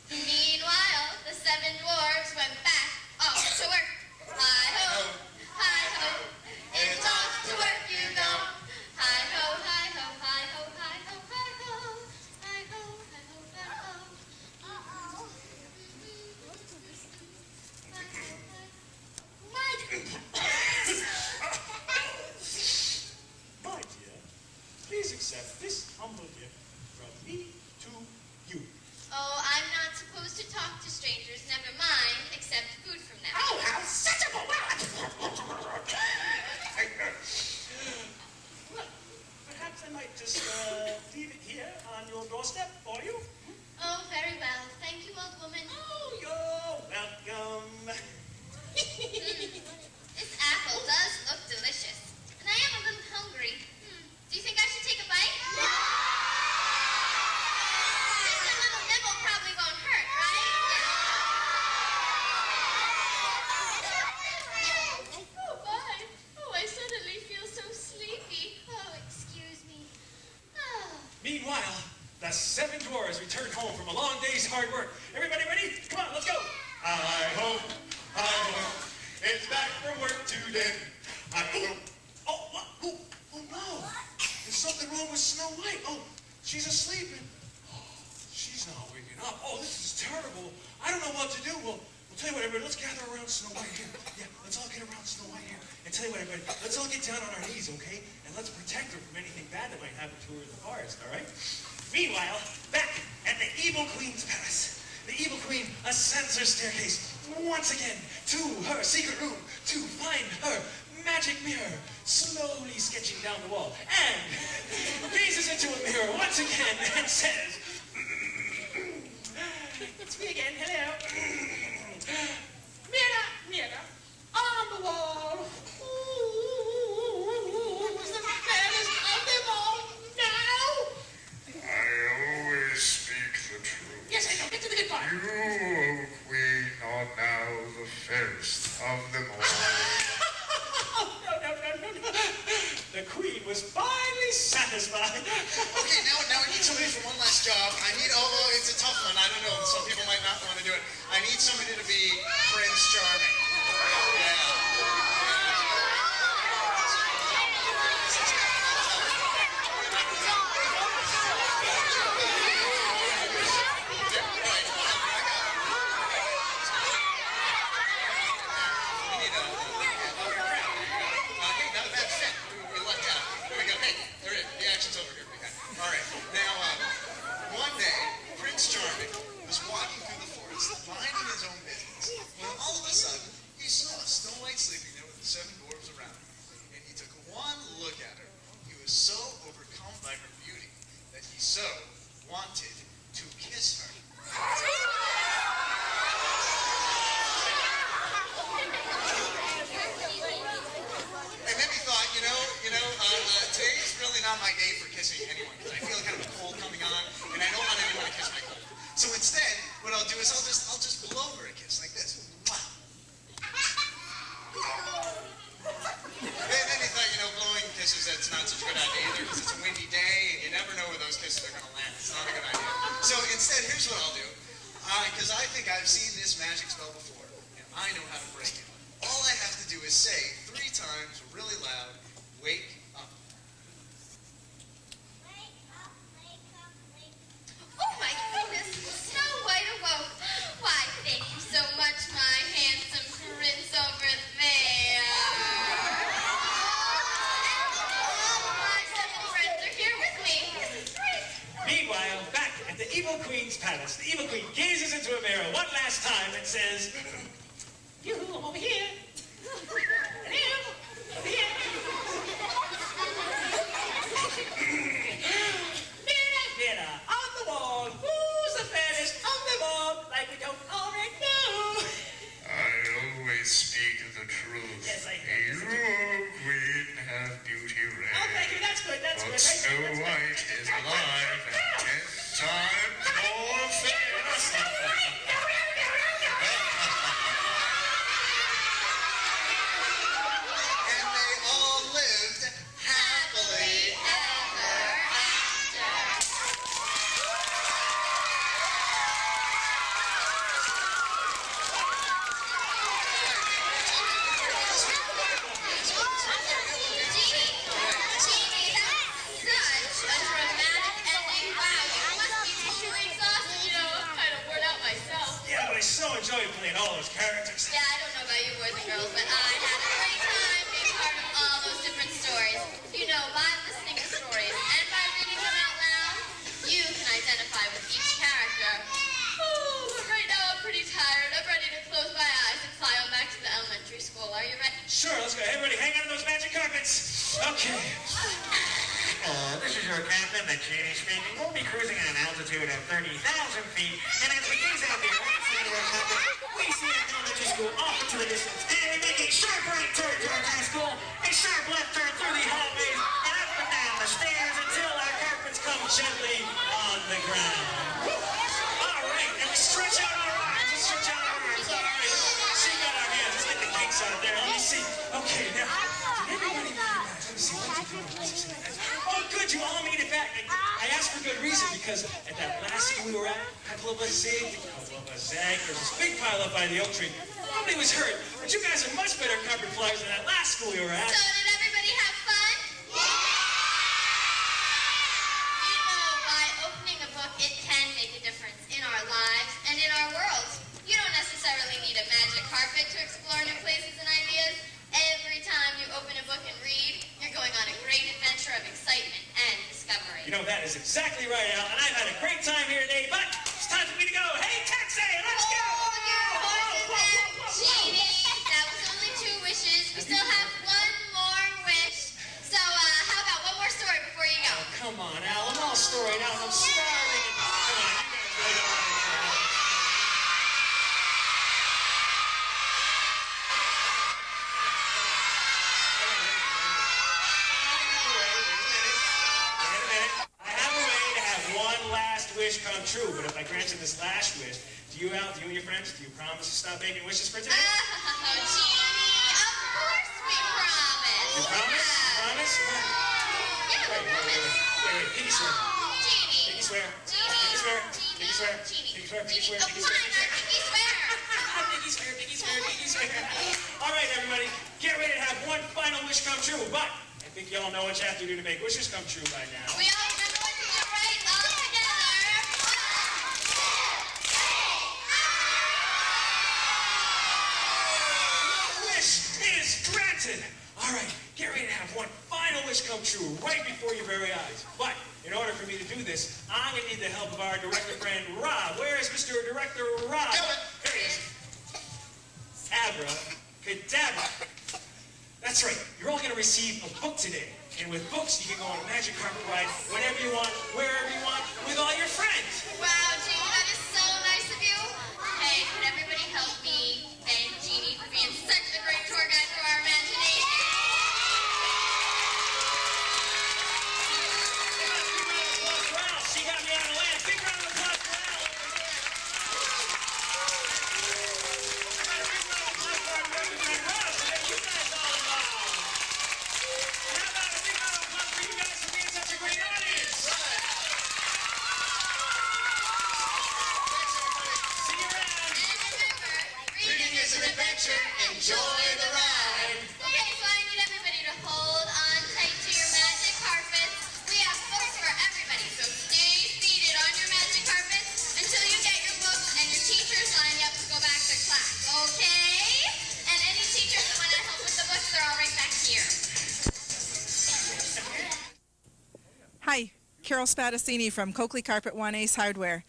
Meanwhile, the 7 dwarves went back off to work. Hi-ho, hi-ho, it's off to work you go. Hi-ho, hi-ho, hi-ho, hi-ho, hi-ho, hi-ho, hi-ho, hi-ho. Uh-oh. My dear, please accept this humble gift from me to you. Oh, I'm not supposed to talk to strangers. Never mind, accept food from them. Oh, how sensible! Well, perhaps I might just leave it here on your doorstep for you. Oh, very well. Thank you, old woman. Oh, you're welcome. This apple does look delicious. And I am a little hungry. Do you think I should take a bite? No! Just a little nibble probably won't hurt, right? Oh, my. Oh, I suddenly feel so sleepy. Oh, excuse me. Oh. Meanwhile, the 7 dwarves returned home from a long day's hard work. Everybody ready? Come on, let's go. Hi-ho, hi-ho, it's back from work today. Hi-ho. Oh, what? Oh, no. There's something wrong with Snow White. Oh, she's asleep and she's not waking up. Oh, this is terrible. I don't know what to do. Well, we'll tell you what, everybody. Let's gather around Snow White here. Yeah, let's all get around Snow White here. And tell you what, everybody. Let's all get down on our knees, okay? And let's protect her from anything bad that might happen to her in the forest, all right? Meanwhile, back at the Evil Queen's palace, the Evil Queen ascends her staircase once again to her secret room to find her magic mirror, slowly sketching down the wall, and gazes into a mirror once again and says, "It's me again, hello. Mirror, mirror, on the wall, who's the fairest of them all now?" I always speak the truth. Yes, I know, get to the good part. You, O Queen, are now the fairest of them all. Oh, no. The Queen was finally satisfied. Okay, now I need somebody for one last job. Although it's a tough one, I don't know, some people might not want to do it. I need somebody to be Prince Charming. One day, Prince Charming was walking through the forest, minding his own business, when all of a sudden, he saw Snow White sleeping there with the 7 dwarves around her. And he took one look at her. He was so overcome by her beauty that he so wanted to kiss her. And then he thought, today's really not my day for kissing anyone, because I feel kind of a cold coming on, and I don't want anyone to kiss my cold. So instead, what I'll do is I'll just blow her a kiss like this. Mwah. And then he thought, blowing kisses, that's not such a good idea either, because it's a windy day, and you never know where those kisses are going to land. It's not a good idea. So instead, here's what I'll do, because I think I've seen this magic spell before, and I know how to break it. All I have to do is say 3 times, really loud, wake up. Oh my goodness, Snow White awoke. Why, thank you so much, my handsome prince over there. All my 7 friends are here with me. This is great. Meanwhile, back at the Evil Queen's palace, the Evil Queen gazes into a mirror one last time and says, "Yoo-hoo, I'm over here. Hello, over here. Mirror, on the wall, who's the fairest of them all? Like we don't already know." I always speak the truth. Yes, I know. You, O Queen, have beauty rare. Oh, thank you, that's good, that's But good. Thank you, Snow that's good. White is alive and 10 times more fair. school. Are you ready? Sure, let's go. Everybody, hang on to those magic carpets. Okay. This is your captain, the Genie speaking. We'll be cruising at an altitude of 30,000 feet, and as we gaze out the center of carpet, we see an elementary school off into the distance, and we make a sharp right turn towards our school, a sharp left turn through the hallways, and up and down the stairs until our carpets come gently on the ground. All right, and we stretch out our arms. Let's stretch out our arms. All right. Shake out our hands. Let's get the kinks out there. Let me see. Okay, now, did everybody make it back? Let me see. Oh, good, you all made it back. I asked for good reason, because at that last school we were at, a couple of us zigged, a couple of us zagged. There was this big pile up by the oak tree. Nobody was hurt, but you guys are much better carpet flyers than that last school we were at. So did everybody have fun? You know, by opening a book, it can make a difference in our lives and in our world. You don't necessarily need a magic carpet to explore new places and ideas. Every time you open a book and read, you're going on a great adventure of excitement and discovery. You know, that is exactly right, Al, and I've had a great time here today, but it's time for me to go. Hey, taxi, let's go! Hold your horses there, Genie. That was only 2 wishes. We still have 1 more wish. So, how about one more story before you go? Oh, come on, Al, I'm all storied out, and I'm starving. Come on, you guys really don't want to try. Wish come true, but if I grant you this last wish, do you, Al, do you and your friends, do you promise to stop making wishes for today? Oh, Genie, of course we promise. You promise? Yeah. Promise? Yeah, we promise. Wait, Piggy swear. Genie. Piggy swear. Genie. Piggy swear. Genie. Piggy swear. Genie. Piggy swear. Piggy swear. Oh, Piggy fine, swear. Piggy swear. Piggy swear. Piggy swear. Piggy swear. All right, everybody, get ready to have one final wish come true, but I think you all know what you have to do to make wishes come true by now. We all remember what to do, right? All together. Granted. All right, get ready to have one final wish come true right before your very eyes. But in order for me to do this, I'm going to need the help of our director friend, Rob. Where is Mr. Director Rob? There he is. Abracadabra. That's right. You're all going to receive a book today. And with books, you can go on a magic carpet ride whenever you want, wherever you want, with all your friends. Wow, Genie, that is so nice of you. Hey, could everybody help me thank Genie for being such a great tour guide through our imagination? She got me on the land. Big round of applause for Al over there. I got a big round of applause for our director friend, Rob. So that you guys all involved. And how about a big round of applause for you guys for being such a great audience? See you around. And remember, reading is an adventure. Enjoy the ride. Okay, so I need everybody to hold on tight to your magic carpets. We have books for everybody, so stay seated on your magic carpets until you get your books and your teachers line you up to go back to class, okay? And any teachers that want to help with the books, they're all right back here. Hi, Carol Spadassini from Coakley Carpet One Ace Hardware.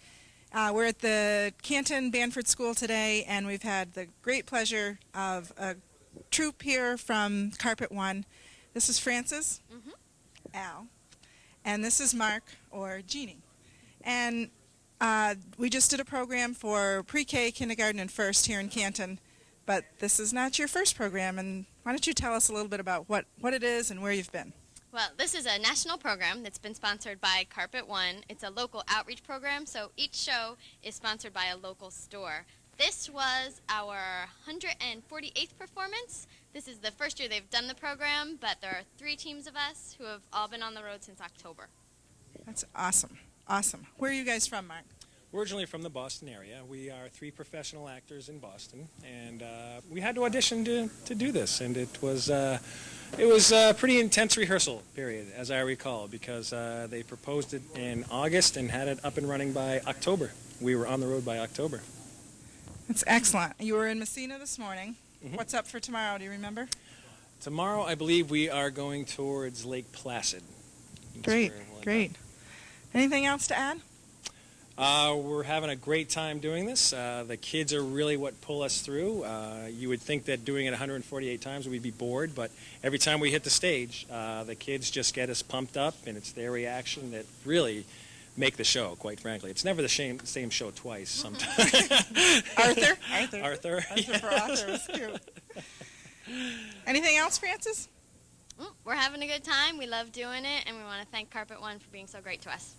We're at the Canton Banford School today, and we've had the great pleasure of a troupe here from Carpet One. This is Francis, Al, and this is Mark, or Jeannie. And we just did a program for pre-K, kindergarten, and first here in Canton, but this is not your first program, and why don't you tell us a little bit about what it is and where you've been? Well, this is a national program that's been sponsored by Carpet One. It's a local outreach program, so each show is sponsored by a local store. This was our 148th performance. This is the first year they've done the program, but there are 3 teams of us who have all been on the road since October. That's awesome. Awesome. Where are you guys from, Mark? We're originally from the Boston area. We are 3 professional actors in Boston, and we had to audition to do this, and it was a pretty intense rehearsal period, as I recall, because they proposed it in August and had it up and running by October. We were on the road by October. That's excellent. You were in Massena this morning. What's up for tomorrow? Do you remember? Tomorrow, I believe we are going towards Lake Placid. That's Great, where we'll end great. Anything else to add? We're having a great time doing this. The kids are really what pull us through. You would think that doing it 148 times we'd be bored, but every time we hit the stage, the kids just get us pumped up, and it's their reaction that really make the show, quite frankly. It's never the same show twice sometimes. Arthur Yeah. for Arthur was cute. Anything else, Francis? We're having a good time. We love doing it, and we want to thank Carpet One for being so great to us.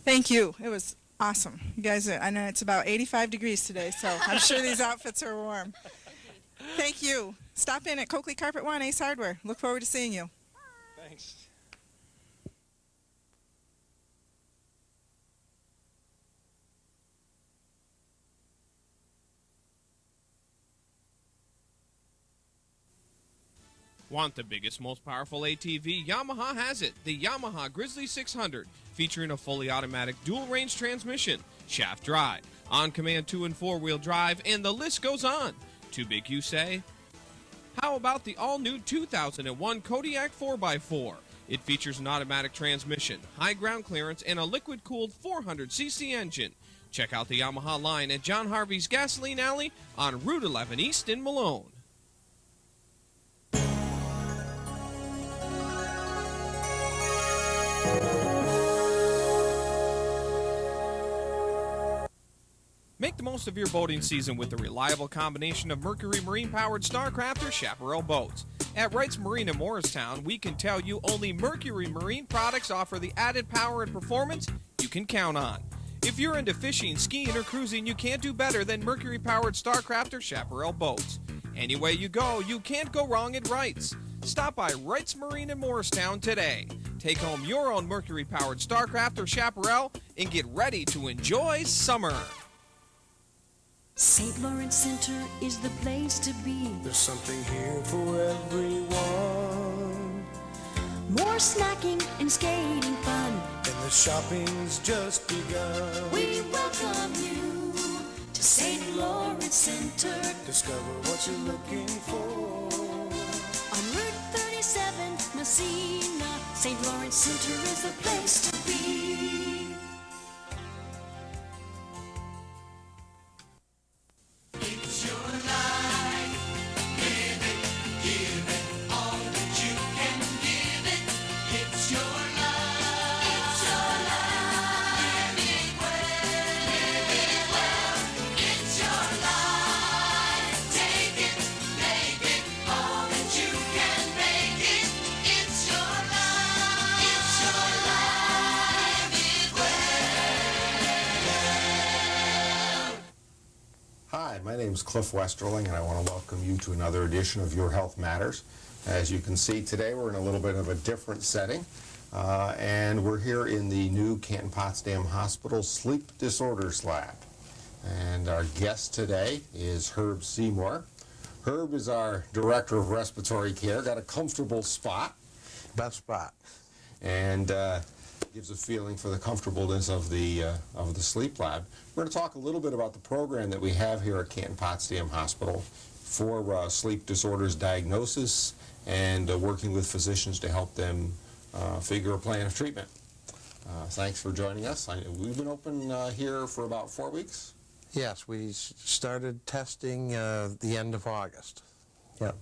Thank you. It was awesome. You guys, I know it's about 85 degrees today, so I'm sure these outfits are warm. Thank you. Stop in at Coakley Carpet One, Ace Hardware. Look forward to seeing you. Thanks. Want the biggest, most powerful ATV? Yamaha has it. The Yamaha Grizzly 600, featuring a fully automatic dual-range transmission, shaft drive, on-command 2- and 4-wheel drive, and the list goes on. Too big, you say? How about the all-new 2001 Kodiak 4x4? It features an automatic transmission, high ground clearance, and a liquid-cooled 400cc engine. Check out the Yamaha line at John Harvey's Gasoline Alley on Route 11 East in Malone. Make the most of your boating season with the reliable combination of Mercury Marine-powered Starcraft or Chaparral boats. At Wright's Marine in Morristown, we can tell you only Mercury Marine products offer the added power and performance you can count on. If you're into fishing, skiing, or cruising, you can't do better than Mercury-powered Starcraft or Chaparral boats. Anyway you go, you can't go wrong at Wright's. Stop by Wright's Marine in Morristown today. Take home your own Mercury-powered Starcraft or Chaparral and get ready to enjoy summer. St. Lawrence Center is the place to be. There's something here for everyone. More snacking and skating fun. And the shopping's just begun. We welcome you to St. Lawrence Center. Discover what you're looking for. On Route 37, Massena, St. Lawrence Center is the place to be. My name is Cliff Westerling, and I want to welcome you to another edition of Your Health Matters. As you can see today, we're in a little bit of a different setting, and we're here in the new Canton Potsdam Hospital Sleep Disorders Lab. And our guest today is Herb Seymour. Herb is our Director of Respiratory Care, got a comfortable spot. Best spot. And gives a feeling for the comfortableness of the sleep lab. We're going to talk a little bit about the program that we have here at Canton Potsdam Hospital for sleep disorders diagnosis and working with physicians to help them figure a plan of treatment. Thanks for joining us. We've been open here for about 4 weeks. Yes, we started testing the end of August. Yeah.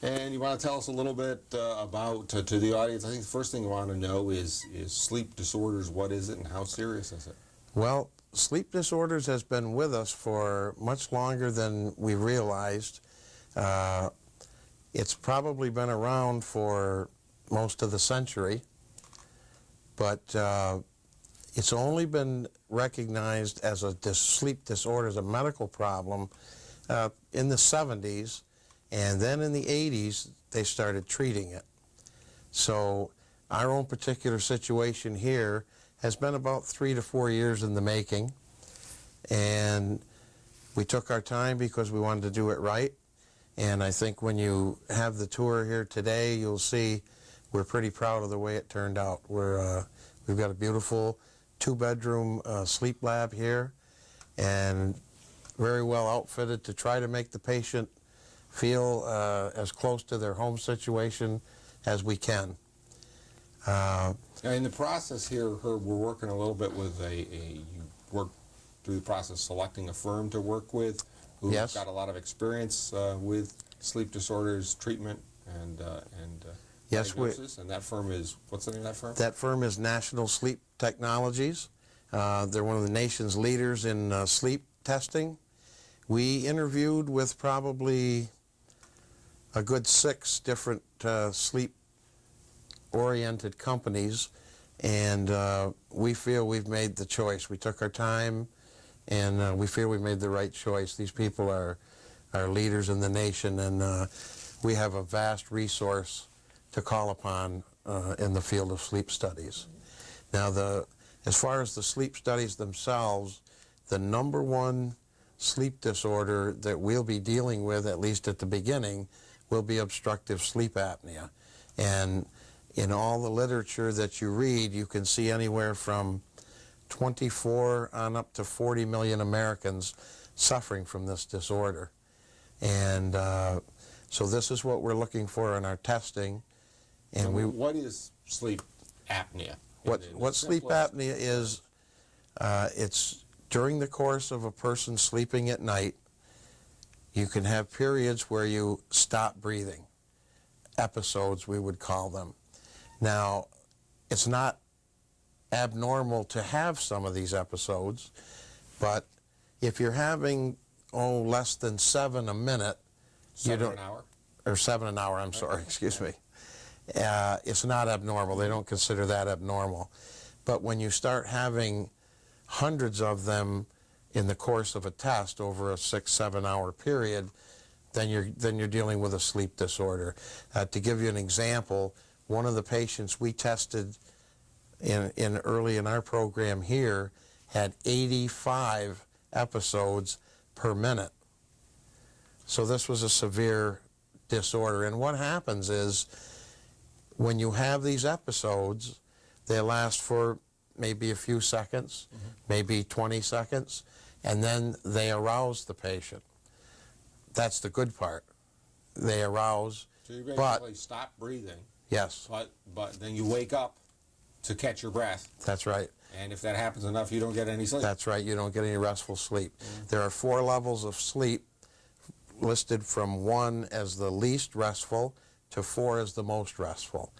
And you want to tell us a little bit about, to the audience, I think the first thing we want to know is sleep disorders. What is it and how serious is it? Well, sleep disorders has been with us for much longer than we realized. It's probably been around for most of the century, but it's only been recognized as a sleep disorder, as a medical problem in the 70s. And then in the 80s, they started treating it. So our own particular situation here has been about 3 to 4 years in the making. And we took our time because we wanted to do it right. And I think when you have the tour here today, you'll see we're pretty proud of the way it turned out. We've got a beautiful 2-bedroom sleep lab here and very well outfitted to try to make the patient feel as close to their home situation as we can. Now, in the process here, Herb, we're working a little bit with you work through the process selecting a firm to work with who's Yes. got a lot of experience with sleep disorders, treatment, and Yes, diagnosis. And that firm is, what's the name of that firm? That firm is National Sleep Technologies. They're one of the nation's leaders in sleep testing. We interviewed with probably a good 6 different sleep-oriented companies, and we feel we've made the choice. We took our time, and we feel we made the right choice. These people are leaders in the nation, and we have a vast resource to call upon in the field of sleep studies. Now, as far as the sleep studies themselves, the number one sleep disorder that we'll be dealing with, at least at the beginning, will be obstructive sleep apnea. And in all the literature that you read, you can see anywhere from 24 on up to 40 million Americans suffering from this disorder. And so this is what we're looking for in our testing. And what is sleep apnea? What sleep apnea is, it's during the course of a person sleeping at night, you can have periods where you stop breathing. Episodes, we would call them. Now, it's not abnormal to have some of these episodes, but if you're having, less than 7 a minute, 7 an hour? Or 7 an hour, I'm sorry, excuse me. It's not abnormal. They don't consider that abnormal. But when you start having hundreds of them in the course of a test over a 6-7 hour period, then you're dealing with a sleep disorder. To give you an example, one of the patients we tested in early in our program here had 85 episodes per minute. So this was a severe disorder. And what happens is, when you have these episodes, they last for maybe a few seconds, maybe 20 seconds, and then they arouse the patient. That's the good part. They arouse, So you basically stop breathing. Yes. But then you wake up to catch your breath. That's right. And if that happens enough, you don't get any sleep. That's right. You don't get any restful sleep. There are 4 levels of sleep listed from 1 as the least restful to 4 as the most restful.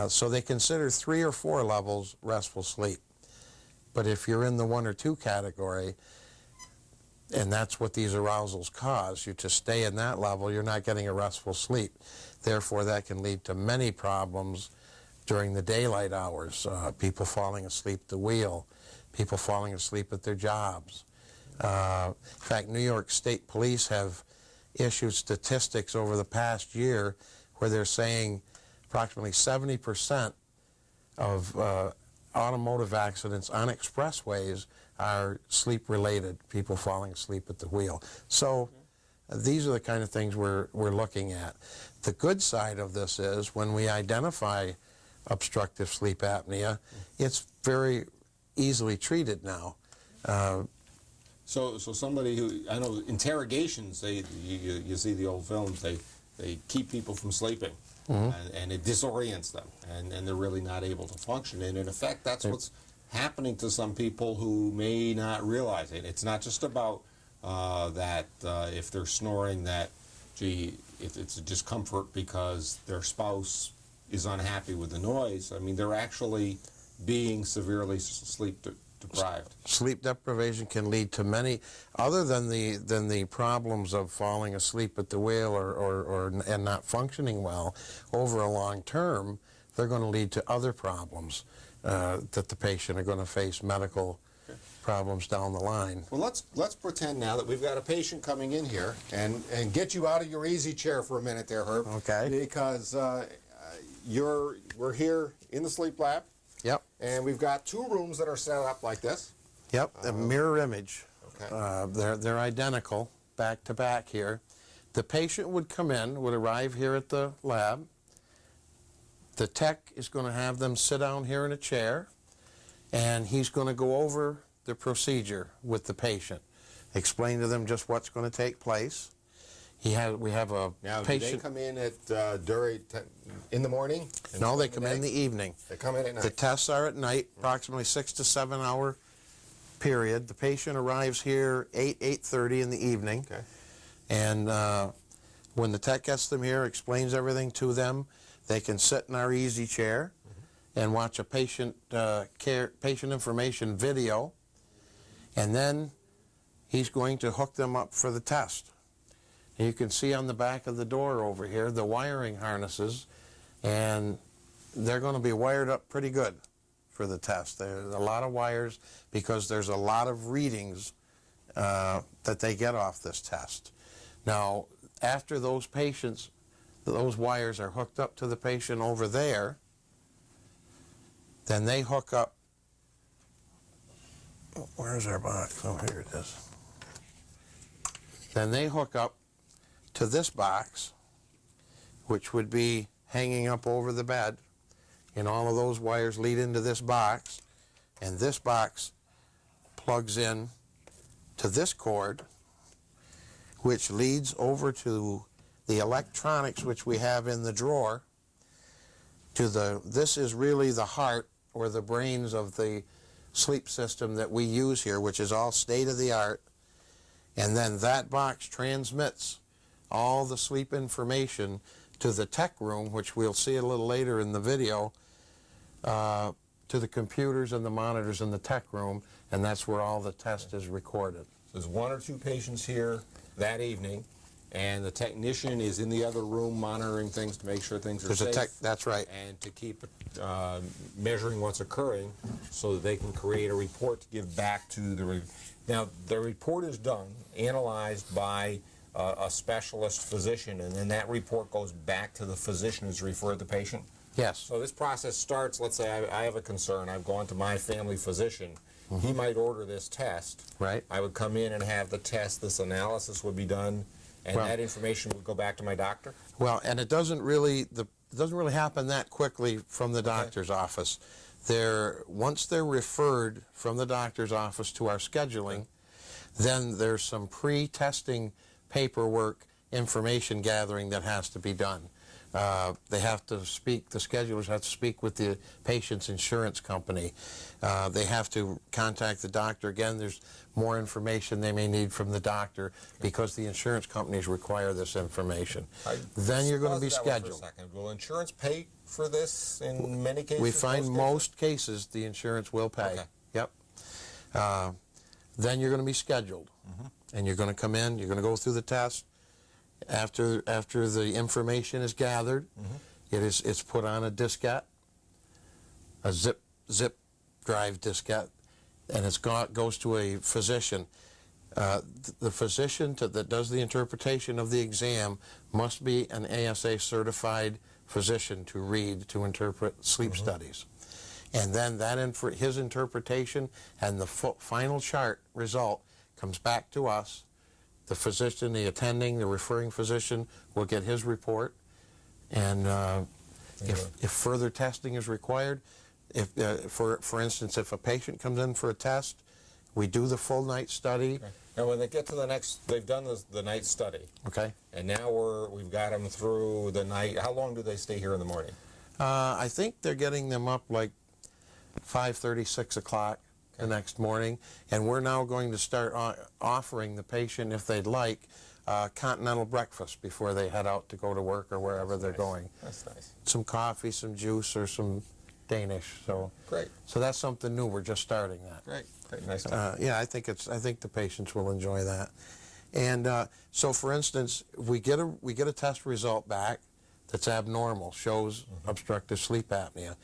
So they consider 3 or 4 levels restful sleep. But if you're in the 1 or 2 category, and that's what these arousals cause, you to stay in that level, you're not getting a restful sleep. Therefore, that can lead to many problems during the daylight hours. People falling asleep at the wheel, people falling asleep at their jobs. In fact, New York State Police have issued statistics over the past year where they're saying approximately 70% of automotive accidents on expressways are sleep-related, people falling asleep at the wheel. So these are the kind of things we're looking at. The good side of this is when we identify obstructive sleep apnea, it's very easily treated now. So somebody who, I know interrogations, you see the old films, they keep people from sleeping. And it disorients them, and they're really not able to function. And in effect, that's what's happening to some people who may not realize it. It's not just about that if they're snoring that, gee, it's a discomfort because their spouse is unhappy with the noise. I mean, they're actually being severely sleep deprived. Sleep deprivation can lead to many, other than the problems of falling asleep at the wheel and not functioning well over a long term. They're going to lead to other problems that the patient are going to face, medical problems down the line. Well, let's pretend now that we've got a patient coming in here and get you out of your easy chair for a minute there, Herb. Okay. Because we're here in the sleep lab. Yep. And we've got 2 rooms that are set up like this. Yep, a mirror image. Okay. They're identical, back to back here. The patient would come in, would arrive here at the lab. The tech is going to have them sit down here in a chair, and he's going to go over the procedure with the patient, explain to them just what's going to take place. We have a Now, do patient. they come in at in the morning? No, they come in the evening. They come in at night. The tests are at night, approximately 6 to 7 hour period. The patient arrives here 8:30 in the evening. Okay. And when the tech gets them here, explains everything to them, they can sit in our easy chair and watch a patient information video, and then he's going to hook them up for the test. And you can see on the back of the door over here the wiring harnesses, and they're going to be wired up pretty good for the test. There's a lot of wires because there's a lot of readings that they get off this test. Now, after those wires are hooked up to the patient over there, then they hook up, where's our box? Oh, here it is. Then they hook up to this box, which would be hanging up over the bed, and all of those wires lead into this box, and this box plugs in to this cord, which leads over to the electronics which we have in the drawer. This is really the heart or the brains of the sleep system that we use here, which is all state-of-the-art. And then that box transmits all the sleep information to the tech room, which we'll see a little later in the video, to the computers and the monitors in the tech room, and that's where all the test is recorded. There's 1 or 2 patients here that evening, and the technician is in the other room monitoring things to make sure things are safe. That's right. And to keep measuring what's occurring so that they can create a report to give back to the... Now, the report is done, analyzed by a specialist physician, and then that report goes back to the physician who's referred the patient? Yes. So this process starts, let's say I have a concern, I've gone to my family physician, he might order this test. Right. I would come in and have the test, this analysis would be done, and that information would go back to my doctor? Well, and it doesn't really happen that quickly from the doctor's office. Once they're referred from the doctor's office to our scheduling, then there's some pre-testing paperwork, information gathering that has to be done. They have to speak, the schedulers have to speak with the patient's insurance company. They have to contact the doctor. Again, there's more information they may need from the doctor because the insurance companies require this information. Then you're going to be scheduled. For a second. Will insurance pay for this in many cases? We find most cases the insurance will pay. Okay. Yep. Then you're going to be scheduled. And you're going to come in, you're going to go through the test. After the information is gathered, it's put on a diskette, a zip drive diskette, and it goes to a physician. The physician that does the interpretation of the exam must be an ASA certified physician to interpret sleep studies. And then his interpretation and the final chart result comes back to us. The physician, the attending, the referring physician will get his report, and if further testing is required, for instance, if a patient comes in for a test, we do the full night study. Okay. Now, when they get to the next, they've done the night study. Okay. And now we've got them through the night. How long do they stay here in the morning? I think they're getting them up like 5:30, 6 o'clock. The next morning, and we're now going to start offering the patient, if they'd like, continental breakfast before they head out to go to work or wherever they're going. That's nice. Some coffee, some juice, or some Danish. So great. So that's something new. We're just starting that. Great. Nice. Yeah, I think the patients will enjoy that. And so, for instance, we get a test result back that's abnormal, shows obstructive sleep apnea.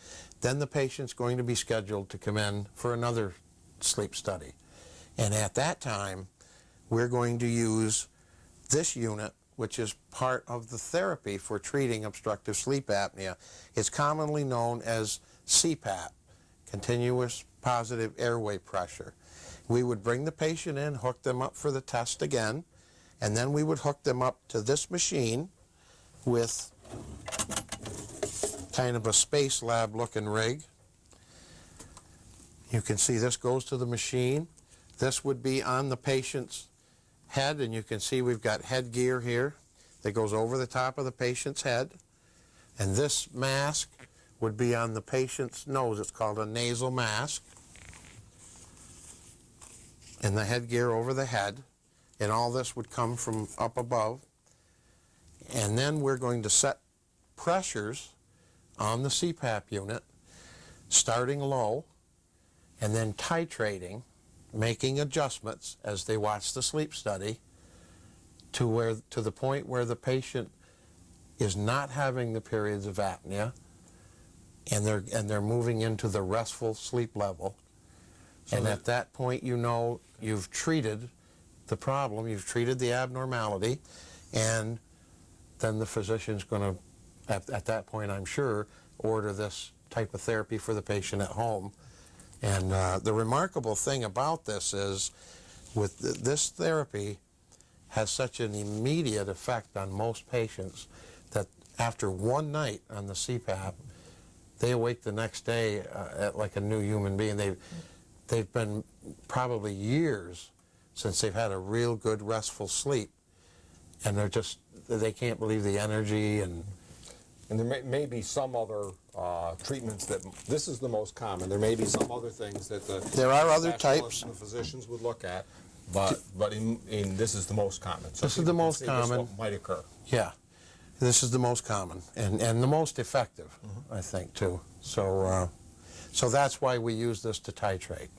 Then the patient's going to be scheduled to come in for another sleep study. And at that time, we're going to use this unit, which is part of the therapy for treating obstructive sleep apnea. It's commonly known as CPAP, continuous positive airway pressure. We would bring the patient in, hook them up for the test again, and then we would hook them up to this machine with kind of a space lab looking rig. You can see this goes to the machine. This would be on the patient's head, and you can see we've got headgear here that goes over the top of the patient's head, and this mask would be on the patient's nose. It's called a nasal mask. And the headgear over the head, and all this would come from up above. And then we're going to set pressures on the CPAP unit, starting low, and then titrating, making adjustments as they watch the sleep study to the point where the patient is not having the periods of apnea, and they're moving into the restful sleep level. And at that point, you know you've treated the problem, you've treated the abnormality, and then the physician's going to, at that point, I'm sure, order this type of therapy for the patient at home. And the remarkable thing about this is, with this therapy has such an immediate effect on most patients that after one night on the CPAP, they awake the next day like a new human being. They've been probably years since they've had a real good restful sleep, and they can't believe the energy. And there may be some other treatments that, this is the most common. There may be some other things that there are other specialists types and the physicians would look at, but this is the most common. So this is the most common. What might occur. Yeah, this is the most common and the most effective, I think, too. So that's why we use this to titrate.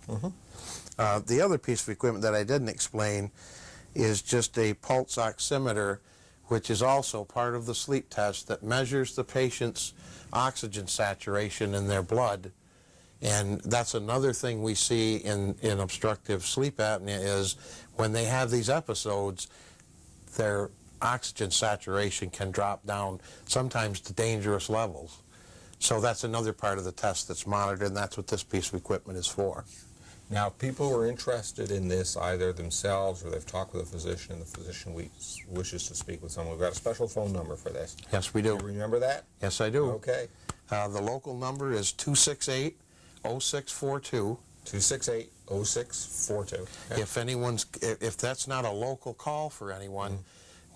The other piece of equipment that I didn't explain is just a pulse oximeter, which is also part of the sleep test that measures the patient's oxygen saturation in their blood. And that's another thing we see in obstructive sleep apnea is when they have these episodes, their oxygen saturation can drop down sometimes to dangerous levels. So that's another part of the test that's monitored, and that's what this piece of equipment is for. Now, if people who are interested in this either themselves or they've talked with a physician and the physician wishes to speak with someone, we've got a special phone number for this. Yes, we do. You remember that? Yes, I do. Okay. The local number is 268-0642. 268-0642. Okay. If that's not a local call for anyone,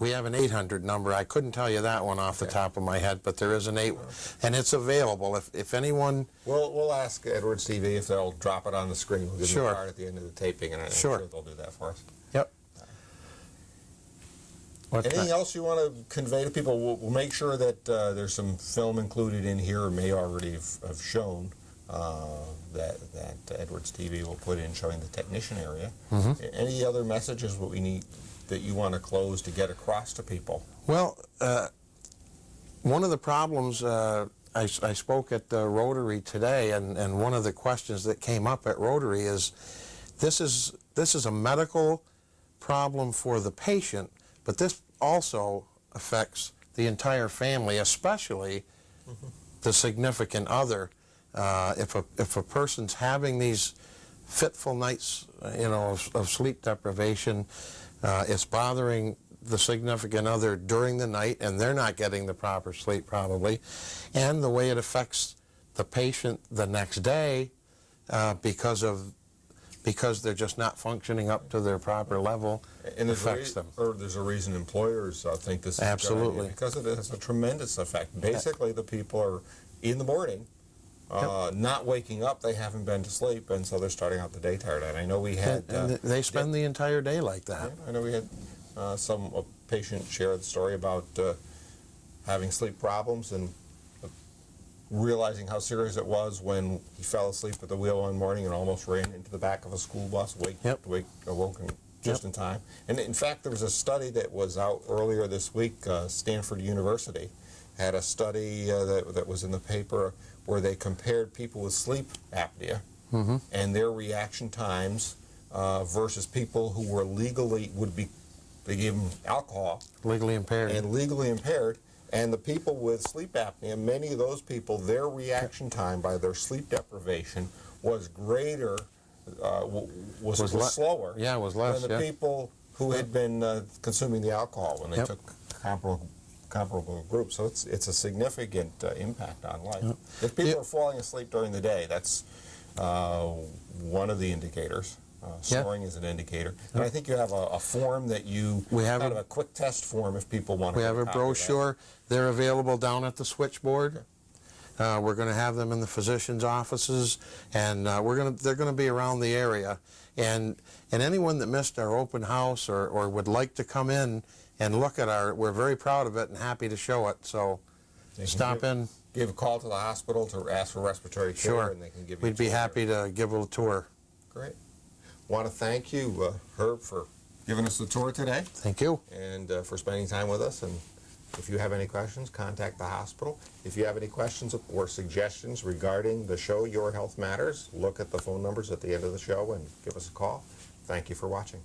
we have an 800 number. I couldn't tell you that one off the top of my head, but there is an 8, and it's available. If anyone... We'll ask Edwards TV if they'll drop it on the screen. We'll give them a card at the end of the taping, and I'm sure they'll do that for us. Yep. Anything else you want to convey to people? We'll make sure that there's some film included in here, or may already have shown, that Edwards TV will put in showing the technician area. Any other messages what we need that you want to close to get across to people? Well, one of the problems, I spoke at the Rotary today, and one of the questions that came up at Rotary is, this is a medical problem for the patient, but this also affects the entire family, especially the significant other. If a person's having these fitful nights, of sleep deprivation, it's bothering the significant other during the night, and they're not getting the proper sleep probably, and the way it affects the patient the next day because they're just not functioning up to their proper level, and affects them. Or there's a reason employers think this is absolutely a good idea, because it has a tremendous effect. Basically, the people are in the morning, not waking up, they haven't been to sleep, and so they're starting out the day tired. And I know we had... and they spend the entire day like that. Yeah, I know we had a patient share the story about having sleep problems and realizing how serious it was when he fell asleep at the wheel one morning and almost ran into the back of a school bus, awoken just in time. And in fact, there was a study that was out earlier this week. Stanford University had a study that was in the paper where they compared people with sleep apnea and their reaction times versus people who were they gave them alcohol. Legally impaired. And the people with sleep apnea, many of those people, their reaction time by their sleep deprivation was greater, was slower. Yeah, it was less, than the people who had been consuming the alcohol when they took comparable groups. So it's a significant impact on life. If people are falling asleep during the day, that's one of the indicators. snoring is an indicator. And I think you have a form that you, kind of a quick test form if people want to. We have a brochure. They're available down at the switchboard. We're going to have them in the physicians' offices, and they're going to be around the area. And anyone that missed our open house or would like to come in and look at we're very proud of it and happy to show it. So stop in. Give a call to the hospital to ask for respiratory care, and they can give you We'd be happy to give a tour. Great. Want to thank you, Herb, for giving us the tour today. Thank you. And for spending time with us. And if you have any questions, contact the hospital. If you have any questions or suggestions regarding the show Your Health Matters, look at the phone numbers at the end of the show and give us a call. Thank you for watching.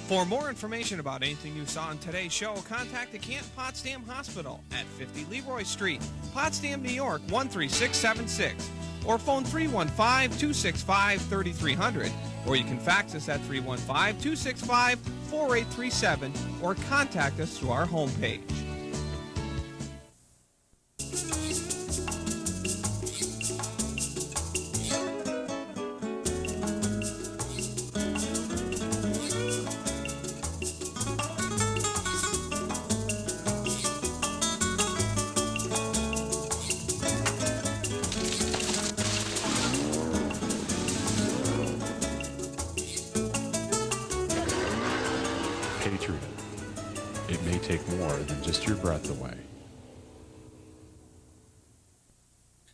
For more information about anything you saw on today's show, contact the Canton Potsdam Hospital at 50 Leroy Street, Potsdam, New York 13676, or phone 315-265-3300, or you can fax us at 315-265-4837, or contact us through our homepage. It may take more than just your breath away.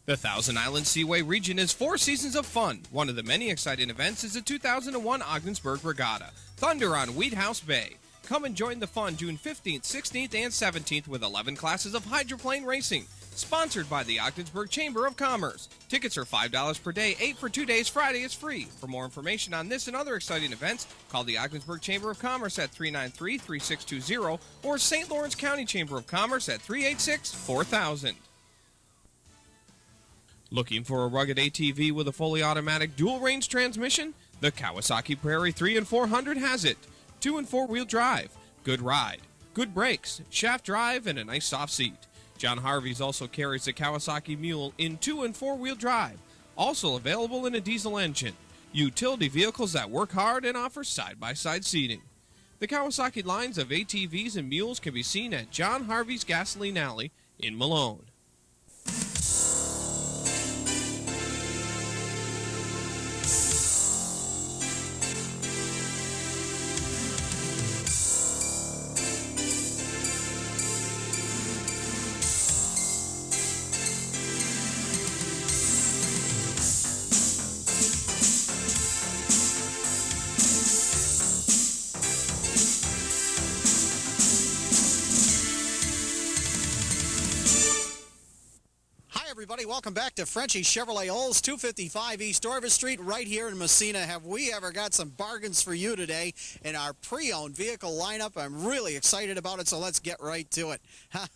The Thousand Island Seaway region is 4 seasons of fun. One of the many exciting events is the 2001 Ogdensburg Regatta, Thunder on Wheat House Bay. Come and join the fun June 15th, 16th, and 17th with 11 classes of hydroplane racing. Sponsored by the Ogdensburg Chamber of Commerce. Tickets are $5 per day, 8 for 2 days, Friday is free. For more information on this and other exciting events, call the Ogdensburg Chamber of Commerce at 393-3620 or St. Lawrence County Chamber of Commerce at 386-4000. Looking for a rugged ATV with a fully automatic dual-range transmission? The Kawasaki Prairie 3 and 400 has it. 2 and 4-wheel drive, good ride, good brakes, shaft drive, and a nice soft seat. John Harvey's also carries the Kawasaki Mule in 2 and 4-wheel drive, also available in a diesel engine. Utility vehicles that work hard and offer side-by-side seating. The Kawasaki lines of ATVs and mules can be seen at John Harvey's Gasoline Alley in Malone. Everybody, welcome back to Frenchies Chevrolet Olds, 255 East Orvis Street, right here in Massena. Have we ever got some bargains for you today in our pre-owned vehicle lineup? I'm really excited about it, so let's get right to it.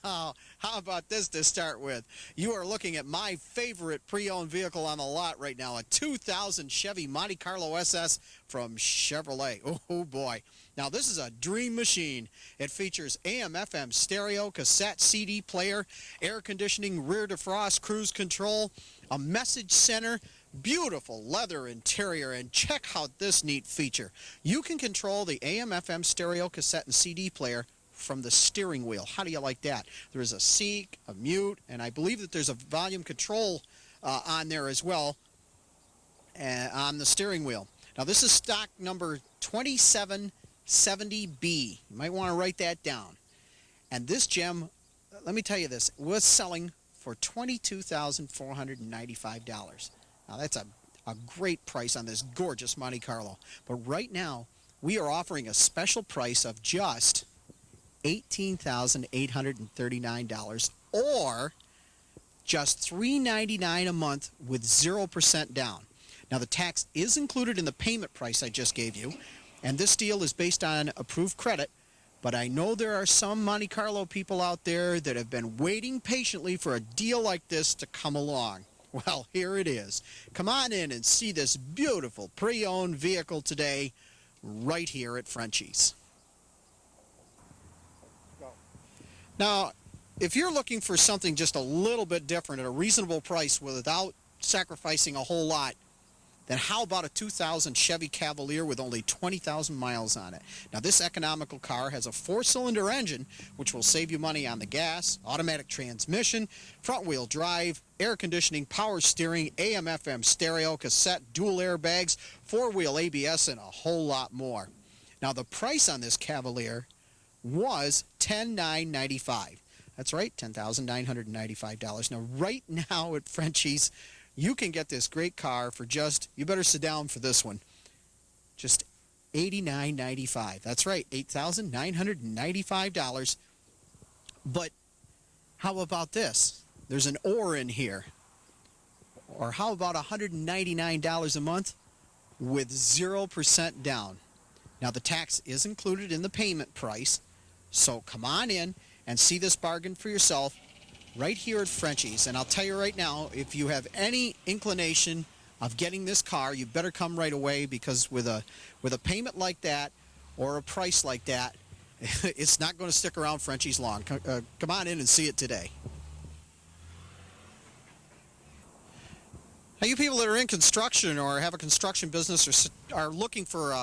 How about this to start with? You are looking at my favorite pre-owned vehicle on the lot right now, a 2000 Chevy Monte Carlo SS from Chevrolet. Oh boy. Now, this is a dream machine. It features AM/FM stereo, cassette CD player, air conditioning, rear defrost, cruise control, a message center, beautiful leather interior, and check out this neat feature. You can control the AM/FM stereo, cassette, and CD player from the steering wheel. How do you like that? There's a seek, a mute, and I believe that there's a volume control on there as well on the steering wheel. Now, this is stock number 2770B. You might want to write that down. And this gem, let me tell you this, was selling for $22,495. Now that's a great price on this gorgeous Monte Carlo. But right now, we are offering a special price of just $18,839 or just $399 a month with 0% down. Now the tax is included in the payment price I just gave you. And this deal is based on approved credit, but I know there are some Monte Carlo people out there that have been waiting patiently for a deal like this to come along. Well, here it is. Come on in and see this beautiful pre-owned vehicle today right here at Frenchies. Now, if you're looking for something just a little bit different at a reasonable price without sacrificing a whole lot, then how about a 2000 Chevy Cavalier with only 20,000 miles on it? Now, this economical car has a 4-cylinder engine, which will save you money on the gas, automatic transmission, front-wheel drive, air conditioning, power steering, AM/FM stereo, cassette, dual airbags, 4-wheel ABS, and a whole lot more. Now, the price on this Cavalier was $10,995. That's right, $10,995. Now, right now at Frenchies, you can get this great car for just, you better sit down for this one, just $89.95. That's right, $8,995. But how about this? There's an or in here. Or how about $199 a month with 0% down? Now, the tax is included in the payment price, so come on in and see this bargain for yourself right here at Frenchies. And I'll tell you right now, if you have any inclination of getting this car, you better come right away, because with a payment like that or a price like that, it's not going to stick around Frenchies long. Come on in and see it today. Now, you people that are in construction or have a construction business or are looking for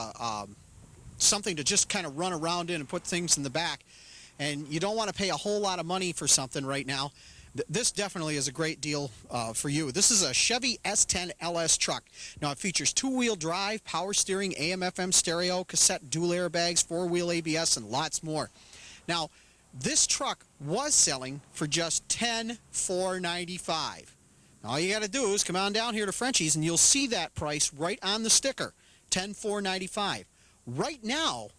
something to just kind of run around in and put things in the back, and you don't want to pay a whole lot of money for something right now, this definitely is a great deal for you. This is a Chevy S10 LS truck. Now, it features 2-wheel drive, power steering, AM/FM stereo, cassette dual airbags, 4-wheel ABS, and lots more. Now, this truck was selling for just $10,495. All you got to do is come on down here to Frenchies, and you'll see that price right on the sticker, $10,495. Right now,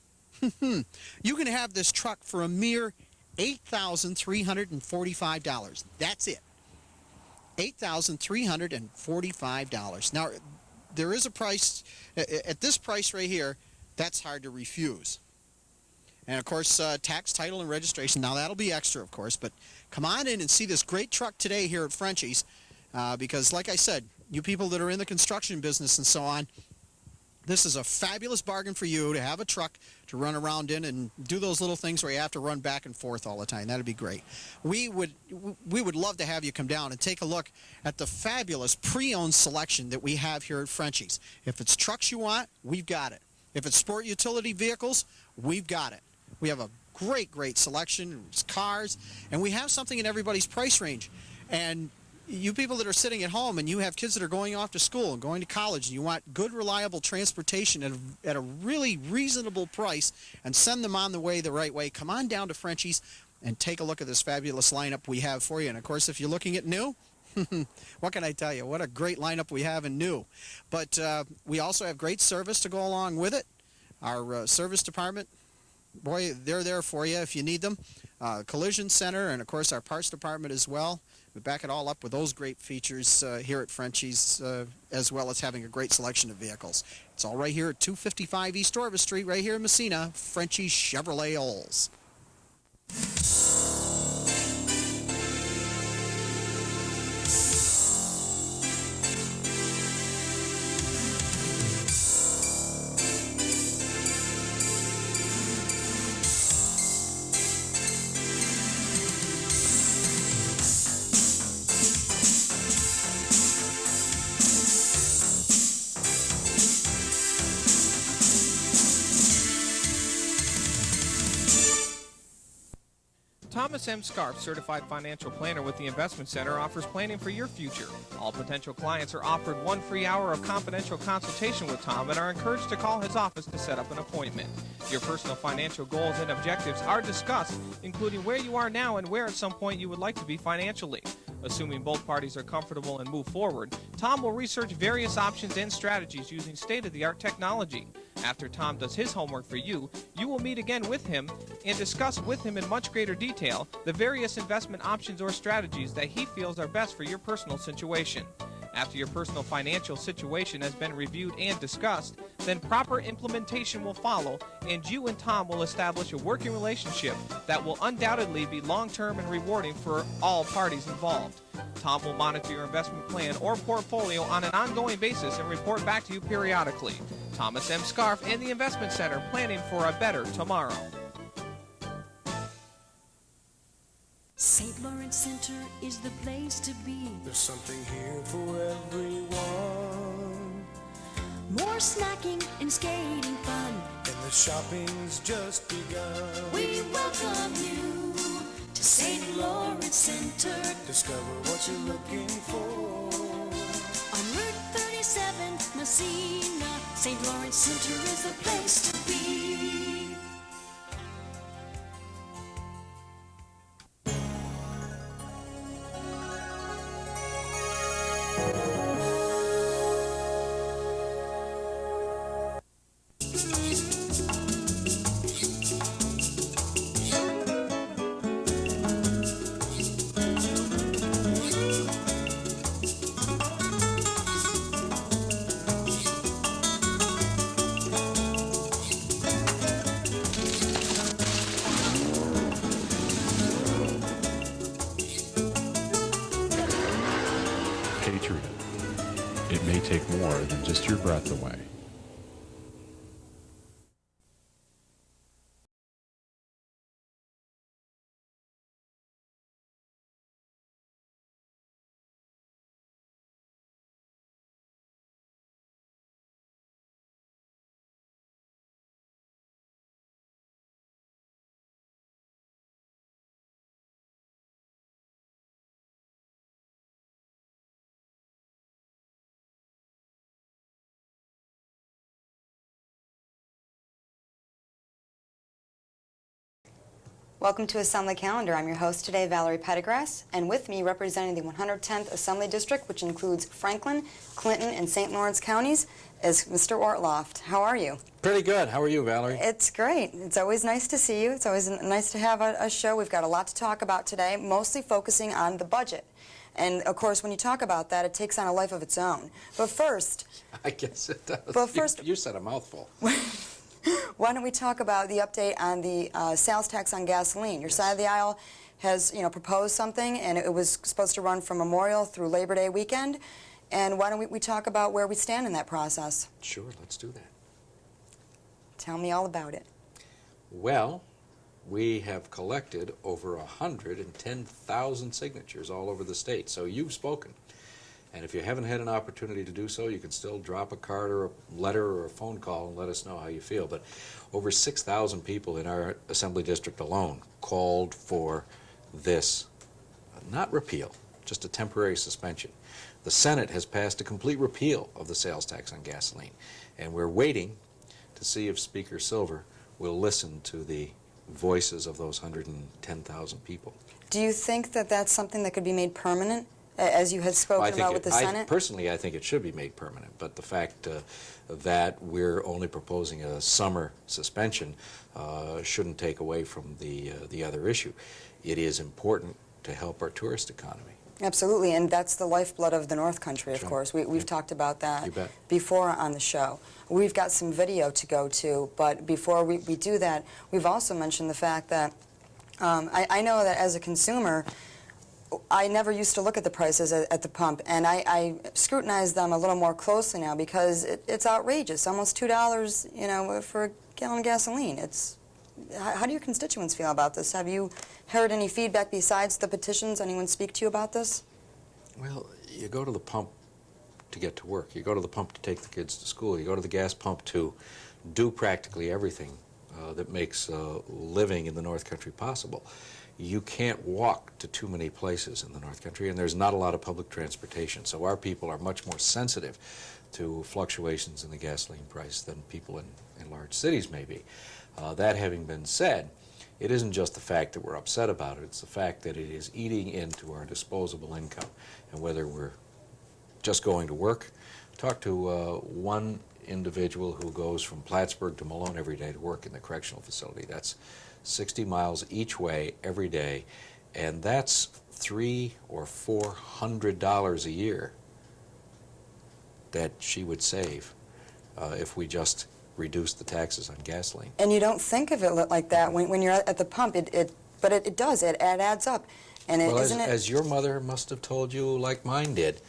you can have this truck for a mere $8,345. That's it. $8,345. Now, there is a price, at this price right here, that's hard to refuse. And, of course, tax, title, and registration. Now, that'll be extra, of course, but come on in and see this great truck today here at Frenchies, because, like I said, you people that are in the construction business and so on, this is a fabulous bargain for you to have a truck to run around in and do those little things where you have to run back and forth all the time. That'd be great. We would love to have you come down and take a look at the fabulous pre-owned selection that we have here at Frenchies. If it's trucks you want, we've got it. If it's sport utility vehicles, we've got it. We have a great selection, cars, and we have something in everybody's price range. And you people that are sitting at home and you have kids that are going off to school and going to college, and you want good, reliable transportation at a really reasonable price and send them on the way the right way, come on down to Frenchies and take a look at this fabulous lineup we have for you. And, of course, if you're looking at new, what can I tell you? What a great lineup we have in new. But we also have great service to go along with it. Our service department, boy, they're there for you if you need them. Collision center, and, of course, our parts department as well. We back it all up with those great features here at Frenchies, as well as having a great selection of vehicles. It's all right here at 255 East Orvis Street, right here in Massena, Frenchies Chevrolet Olds. Thomas M. Scarf, Certified Financial Planner with the Investment Center, offers planning for your future. All potential clients are offered 1 free hour of confidential consultation with Tom and are encouraged to call his office to set up an appointment. Your personal financial goals and objectives are discussed, including where you are now and where at some point you would like to be financially. Assuming both parties are comfortable and move forward, Tom will research various options and strategies using state-of-the-art technology. After Tom does his homework for you, you will meet again with him and discuss with him in much greater detail the various investment options or strategies that he feels are best for your personal situation. After your personal financial situation has been reviewed and discussed, then proper implementation will follow, and you and Tom will establish a working relationship that will undoubtedly be long-term and rewarding for all parties involved. Tom will monitor your investment plan or portfolio on an ongoing basis and report back to you periodically. Thomas M. Scarf and the Investment Center, planning for a better tomorrow. St. Lawrence Center is the place to be. There's something here for everyone. more snacking and skating fun. And the shopping's just begun. We welcome you to St. Lawrence Center. Discover what you're looking for. On Route 37, Massena, St. Lawrence Center is the place to be. It may take more than just your breath away. Welcome to Assembly Calendar. I'm your host today, Valerie Pettigras, and with me representing the 110th Assembly District, which includes Franklin, Clinton, and St. Lawrence counties, is Mr. Ortloff. How are you? Pretty good. How are you, Valerie? It's great. It's always nice to see you. It's always nice to have a show. We've got a lot to talk about today, mostly focusing on the budget. And, of course, when you talk about that, it takes on a life of its own. But first... I guess it does. But first... You said a mouthful. Why don't we talk about the update on the sales tax on gasoline? Your side of the aisle has, proposed something, and it was supposed to run from Memorial through Labor Day weekend. And why don't we talk about where we stand in that process? Sure, let's do that. Tell me all about it. Well, we have collected over 110,000 signatures all over the state, so you've spoken. And if you haven't had an opportunity to do so, you can still drop a card or a letter or a phone call and let us know how you feel. But over 6,000 people in our Assembly District alone called for this, not repeal, just a temporary suspension. The Senate has passed a complete repeal of the sales tax on gasoline. And we're waiting to see if Speaker Silver will listen to the voices of those 110,000 people. Do you think that that's something that could be made permanent? As you had spoken about with the Senate? Personally, I think it should be made permanent, but the fact that we're only proposing a summer suspension shouldn't take away from the other issue. It is important to help our tourist economy. Absolutely, and that's the lifeblood of the North Country, of course. We've talked about that before on the show. We've got some video to go to, but before we do that, we've also mentioned the fact that I know that as a consumer, I never used to look at the prices at the pump, and I scrutinize them a little more closely now because it's outrageous, almost $2, for a gallon of gasoline. How do your constituents feel about this? Have you heard any feedback besides the petitions? Anyone speak to you about this? Well, you go to the pump to get to work. You go to the pump to take the kids to school. You go to the gas pump to do practically everything that makes living in the North Country possible. You can't walk to too many places in the North Country, and there's not a lot of public transportation. So our people are much more sensitive to fluctuations in the gasoline price than people in large cities may be. That having been said, it isn't just the fact that we're upset about it, it's the fact that it is eating into our disposable income. And whether we're just going to work, talk to one individual who goes from Plattsburgh to Malone every day to work in the correctional facility. That's 60 miles each way every day, and that's $300 or $400 a year that she would save if we just reduced the taxes on gasoline. And you don't think of it like that when you're at the pump, but it does. It adds up. And well, as your mother must have told you, like mine did,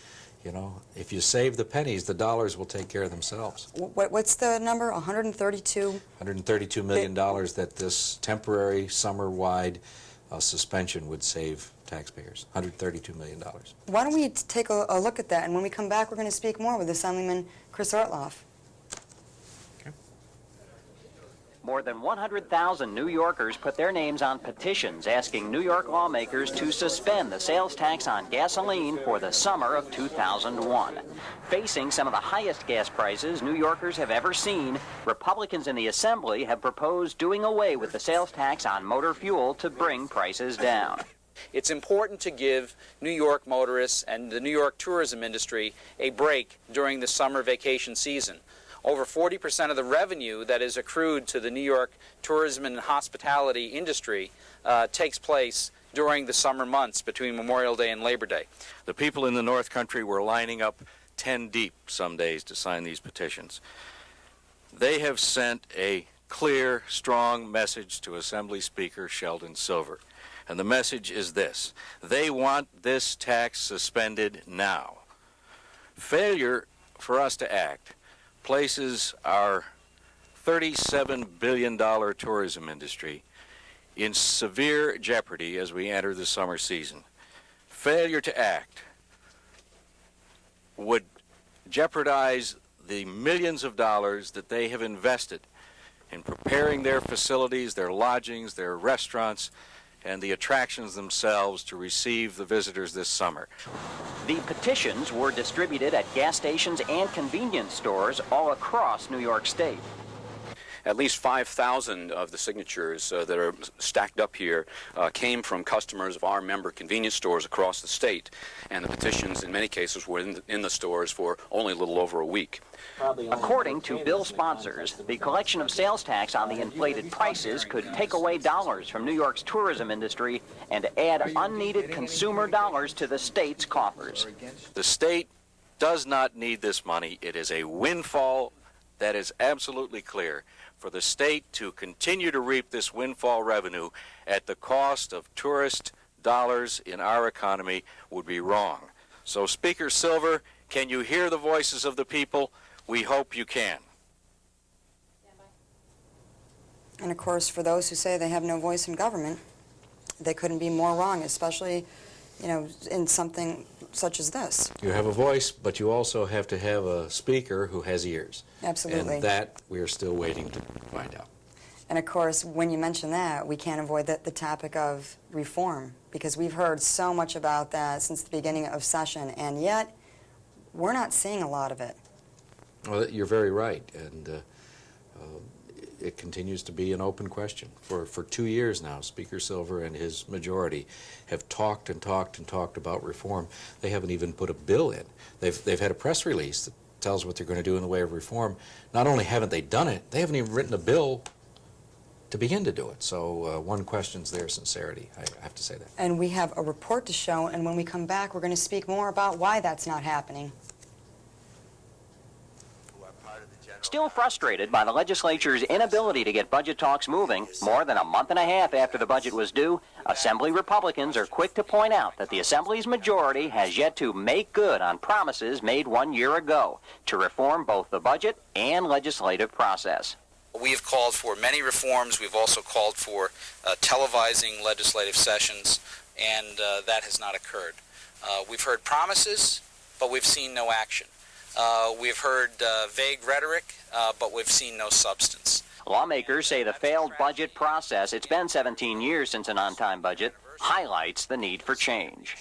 if you save the pennies, the dollars will take care of themselves. What's the number? $132 million that this temporary summer-wide suspension would save taxpayers. $132 million. Why don't we take a look at that, and when we come back, we're going to speak more with Assemblyman Chris Ortloff. More than 100,000 New Yorkers put their names on petitions asking New York lawmakers to suspend the sales tax on gasoline for the summer of 2001. Facing some of the highest gas prices New Yorkers have ever seen, Republicans in the Assembly have proposed doing away with the sales tax on motor fuel to bring prices down. It's important to give New York motorists and the New York tourism industry a break during the summer vacation season. Over 40% of the revenue that is accrued to the New York tourism and hospitality industry takes place during the summer months between Memorial Day and Labor Day. The people in the North Country were lining up 10 deep some days to sign these petitions. They have sent a clear, strong message to Assembly Speaker Sheldon Silver. And the message is this: they want this tax suspended now. Failure for us to act places our $37 billion tourism industry in severe jeopardy as we enter the summer season. Failure to act would jeopardize the millions of dollars that they have invested in preparing their facilities, their lodgings, their restaurants, and the attractions themselves to receive the visitors this summer. The petitions were distributed at gas stations and convenience stores all across New York State. At least 5,000 of the signatures that are stacked up here came from customers of our member convenience stores across the state, and the petitions in many cases were in the stores for only a little over a week. According to bill sponsors, the collection of sales tax on the inflated prices could take away dollars from New York's tourism industry and add unneeded consumer dollars to the state's coffers. The state does not need this money. It is a windfall that is absolutely clear. For the state to continue to reap this windfall revenue at the cost of tourist dollars in our economy would be wrong. So, Speaker Silver, can you hear the voices of the people? We hope you can. And of course, for those who say they have no voice in government, they couldn't be more wrong, especially, you know, in something such as this. You have a voice, but you also have to have a speaker who has ears. Absolutely. And that we are still waiting to find out. And of course, when you mention that, we can't avoid the topic of reform, because we've heard so much about that since the beginning of session, and yet we're not seeing a lot of it. Well, you're very right, and it continues to be an open question. For 2 years now, Speaker Silver and his majority have talked and talked and talked about reform. They haven't even put a bill in. They've had a press release that tells what they're going to do in the way of reform. Not only haven't they done it, they haven't even written a bill to begin to do it. So one questions their sincerity, I have to say that. And we have a report to show, and when we come back, we're going to speak more about why that's not happening. Still frustrated by the legislature's inability to get budget talks moving, more than a month and a half after the budget was due, Assembly Republicans are quick to point out that the Assembly's majority has yet to make good on promises made 1 year ago to reform both the budget and legislative process. We have called for many reforms. We've also called for televising legislative sessions, and that has not occurred. We've heard promises, but we've seen no action. We've heard vague rhetoric, but we've seen no substance. Lawmakers say the failed budget process, it's been 17 years since an on-time budget, highlights the need for change.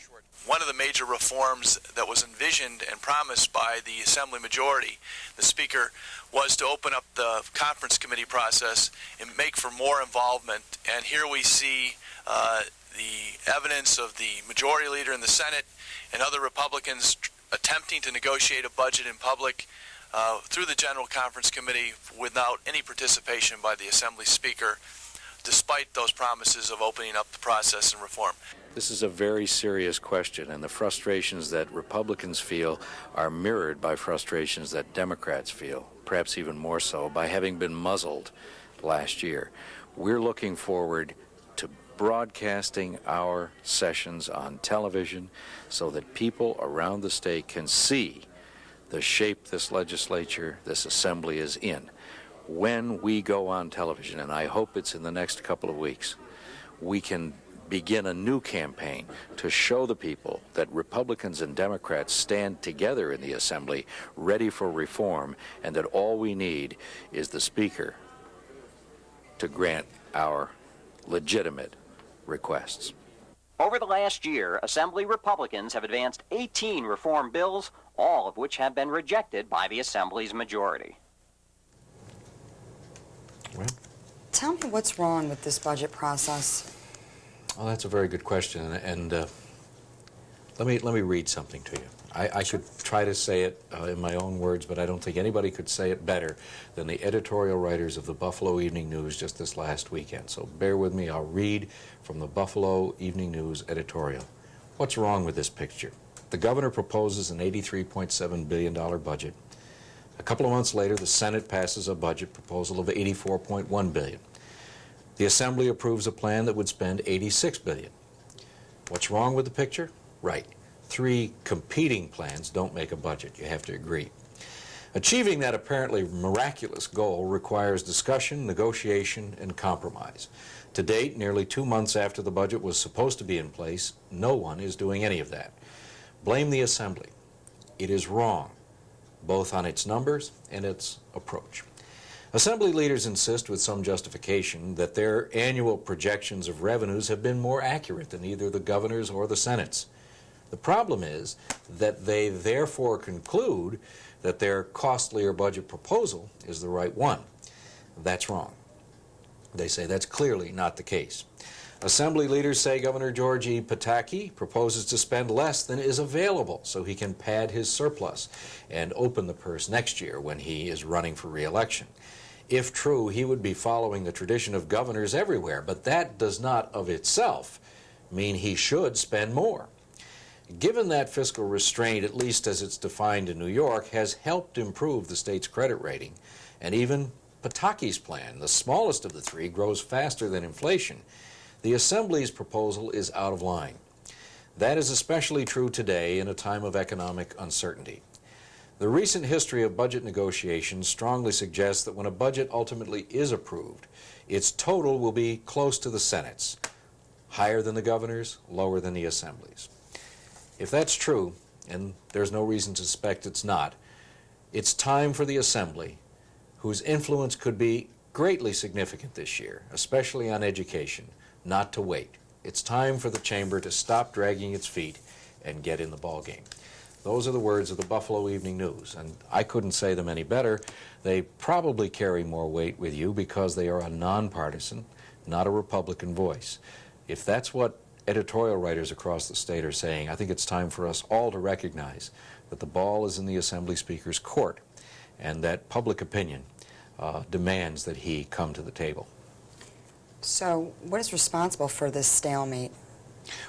One of the major reforms that was envisioned and promised by the Assembly majority, the Speaker, was to open up the conference committee process and make for more involvement. And here we see the evidence of the majority leader in the Senate and other Republicans attempting to negotiate a budget in public through the General Conference Committee without any participation by the Assembly Speaker, despite those promises of opening up the process and reform. This is a very serious question, and the frustrations that Republicans feel are mirrored by frustrations that Democrats feel, perhaps even more so, by having been muzzled last year. We're looking forward to broadcasting our sessions on television so that people around the state can see the shape this legislature, this assembly is in. When we go on television, and I hope it's in the next couple of weeks, we can begin a new campaign to show the people that Republicans and Democrats stand together in the assembly, ready for reform, and that all we need is the Speaker to grant our legitimate requests. Over the last year, Assembly Republicans have advanced 18 reform bills, all of which have been rejected by the Assembly's majority. Well, tell me what's wrong with this budget process. Well, that's a very good question, and let me read something to you. I could try to say it in my own words, but I don't think anybody could say it better than the editorial writers of the Buffalo Evening News just this last weekend. So bear with me. I'll read from the Buffalo Evening News editorial. What's wrong with this picture? The governor proposes an $83.7 billion budget. A couple of months later, the Senate passes a budget proposal of $84.1 billion. The Assembly approves a plan that would spend $86 billion. What's wrong with the picture? Right. 3 competing plans don't make a budget. You have to agree. Achieving that apparently miraculous goal requires discussion, negotiation, and compromise. To date, nearly 2 months after the budget was supposed to be in place, no one is doing any of that. Blame the Assembly. It is wrong, both on its numbers and its approach. Assembly leaders insist with some justification that their annual projections of revenues have been more accurate than either the governor's or the Senate's. The problem is that they therefore conclude that their costlier budget proposal is the right one. That's wrong. They say that's clearly not the case. Assembly leaders say Governor George E. Pataki proposes to spend less than is available so he can pad his surplus and open the purse next year when he is running for re-election. If true, he would be following the tradition of governors everywhere, but that does not of itself mean he should spend more. Given that fiscal restraint, at least as it's defined in New York, has helped improve the state's credit rating, and even Pataki's plan, the smallest of the 3, grows faster than inflation, the Assembly's proposal is out of line. That is especially true today in a time of economic uncertainty. The recent history of budget negotiations strongly suggests that when a budget ultimately is approved, its total will be close to the Senate's, higher than the governor's, lower than the Assembly's. If that's true, and there's no reason to suspect it's not, it's time for the Assembly, whose influence could be greatly significant this year, especially on education, not to wait. It's time for the chamber to stop dragging its feet and get in the ballgame. Those are the words of the Buffalo Evening News, and I couldn't say them any better. They probably carry more weight with you because they are a nonpartisan, not a Republican voice. If that's what editorial writers across the state are saying, I think it's time for us all to recognize that the ball is in the Assembly Speaker's court and that public opinion demands that he come to the table. So what is responsible for this stalemate?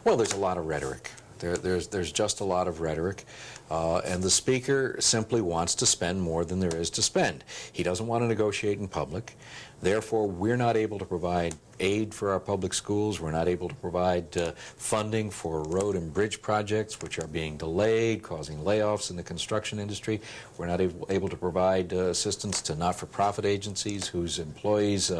Well, there's a lot of rhetoric. There's just a lot of rhetoric, and the Speaker simply wants to spend more than there is to spend. He doesn't want to negotiate in public. Therefore, we're not able to provide aid for our public schools. We're not able to provide funding for road and bridge projects, which are being delayed, causing layoffs in the construction industry. We're not able to provide assistance to not-for-profit agencies whose employees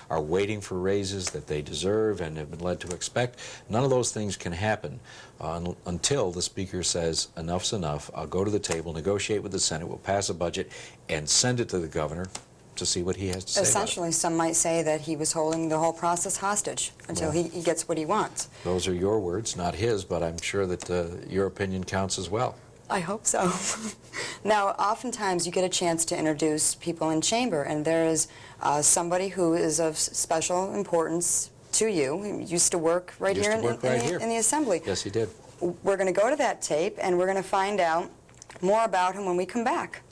are waiting for raises that they deserve and have been led to expect. None of those things can happen until the Speaker says, enough's enough, I'll go to the table, negotiate with the Senate, we'll pass a budget, and send it to the governor to see what he has to say. Essentially, some might say that he was holding the whole process hostage until he gets what he wants. Those are your words, not his, but I'm sure that your opinion counts as well. I hope so. Now, oftentimes you get a chance to introduce people in chamber, and there is somebody who is of special importance to you. He used to work right here in the Assembly. Yes, he did. We're going to go to that tape, and we're going to find out more about him when we come back.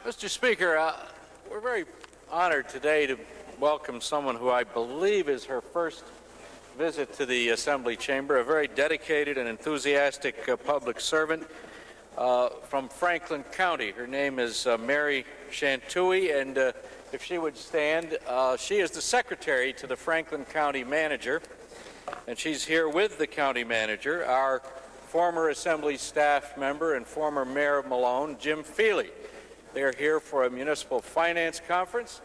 Mr. Speaker, we're very honored today to welcome someone who I believe is her first visit to the Assembly Chamber, a very dedicated and enthusiastic public servant from Franklin County. Her name is Mary Shantui, and if she would stand, she is the secretary to the Franklin County manager, and she's here with the county manager, our former Assembly staff member and former Mayor of Malone, Jim Feely. They are here for a municipal finance conference,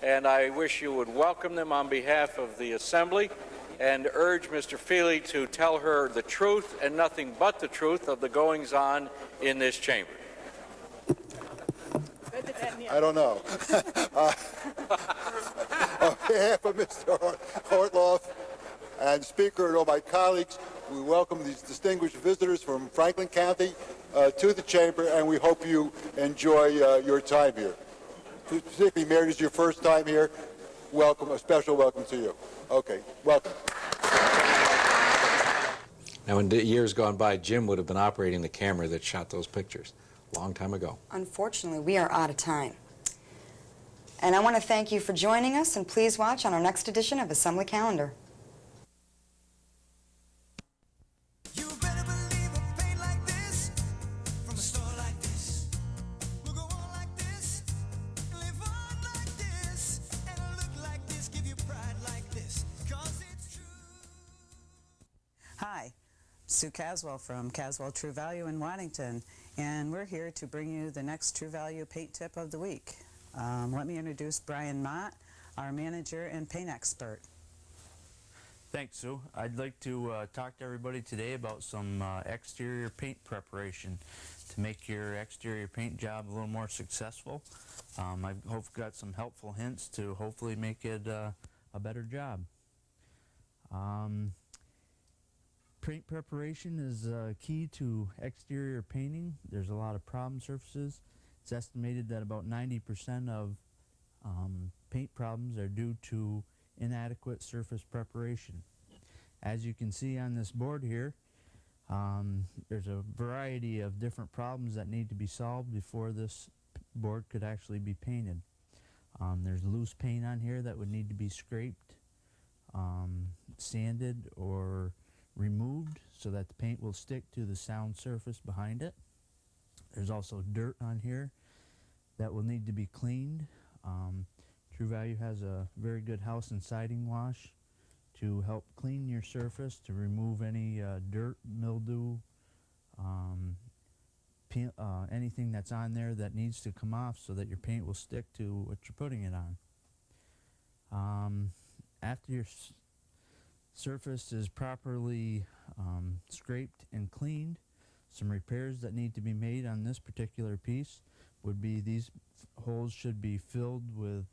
and I wish you would welcome them on behalf of the Assembly and urge Mr. Feely to tell her the truth and nothing but the truth of the goings-on in this chamber. I don't know. On behalf of Mr. Ortloff and Speaker and all my colleagues, we welcome these distinguished visitors from Franklin County to the Chamber, and we hope you enjoy your time here. Particularly, Mayor, this is your first time here. Welcome, a special welcome to you. Okay, welcome. Now, in years gone by, Jim would have been operating the camera that shot those pictures a long time ago. Unfortunately, we are out of time. And I want to thank you for joining us, and please watch on our next edition of Assembly Calendar. Hi, Sue Caswell from Caswell True Value in Waddington, and we're here to bring you the next True Value paint tip of the week. Let me introduce Brian Mott, our manager and paint expert. Thanks, Sue. I'd like to talk to everybody today about some exterior paint preparation to make your exterior paint job a little more successful. I hope I've got some helpful hints to hopefully make it a better job. Paint preparation is key to exterior painting. There's a lot of problem surfaces. It's estimated that about 90% of paint problems are due to inadequate surface preparation. As you can see on this board here, there's a variety of different problems that need to be solved before this board could actually be painted. There's loose paint on here that would need to be scraped, sanded, or removed so that the paint will stick to the sound surface behind it. There's also dirt on here that will need to be cleaned. True Value has a very good house and siding wash to help clean your surface, to remove any dirt, mildew, anything that's on there that needs to come off so that your paint will stick to what you're putting it on. After your surface is properly scraped and cleaned, some repairs that need to be made on this particular piece would be these holes should be filled with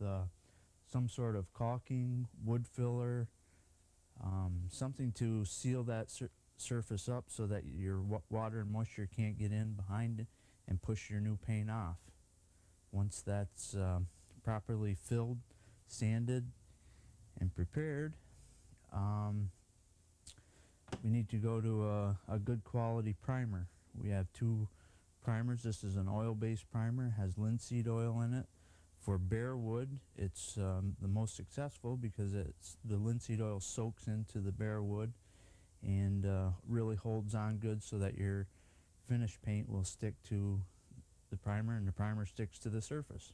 some sort of caulking, wood filler, something to seal that surface up so that your water and moisture can't get in behind it and push your new paint off. Once that's properly filled, sanded, and prepared, we need to go to a good quality primer. We have two primers. This is an oil-based primer, has linseed oil in it. For bare wood, it's the most successful because the linseed oil soaks into the bare wood and really holds on good so that your finished paint will stick to the primer and the primer sticks to the surface.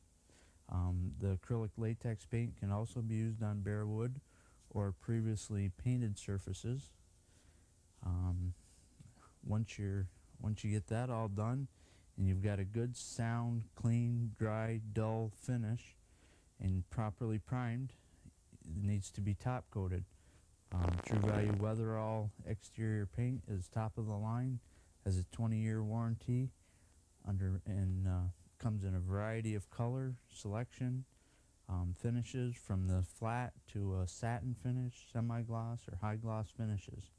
The acrylic latex paint can also be used on bare wood or previously painted surfaces. Once you get that all done and you've got a good, sound, clean, dry, dull finish and properly primed, it needs to be top coated. True Value Weatherall exterior paint is top of the line, has a 20-year warranty, and comes in a variety of color selection, finishes from the flat to a satin finish, semi-gloss, or high gloss finishes.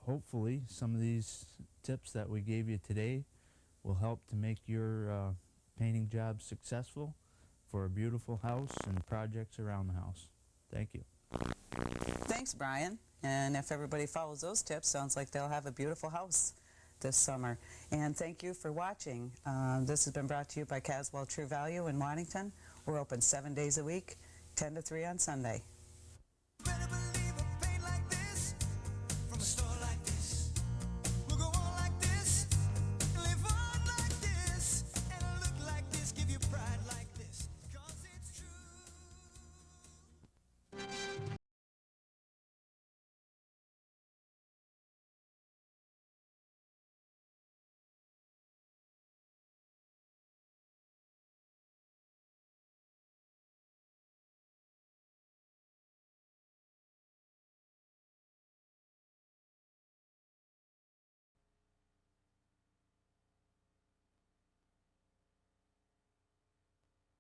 Hopefully some of these tips that we gave you today will help to make your painting job successful for a beautiful house and projects around the house. Thank you. Thanks, Brian. And if everybody follows those tips, sounds like they'll have a beautiful house this summer. And thank you for watching. This has been brought to you by Caswell True Value in Waddington. We're open 7 days a week, 10 to 3 on Sunday.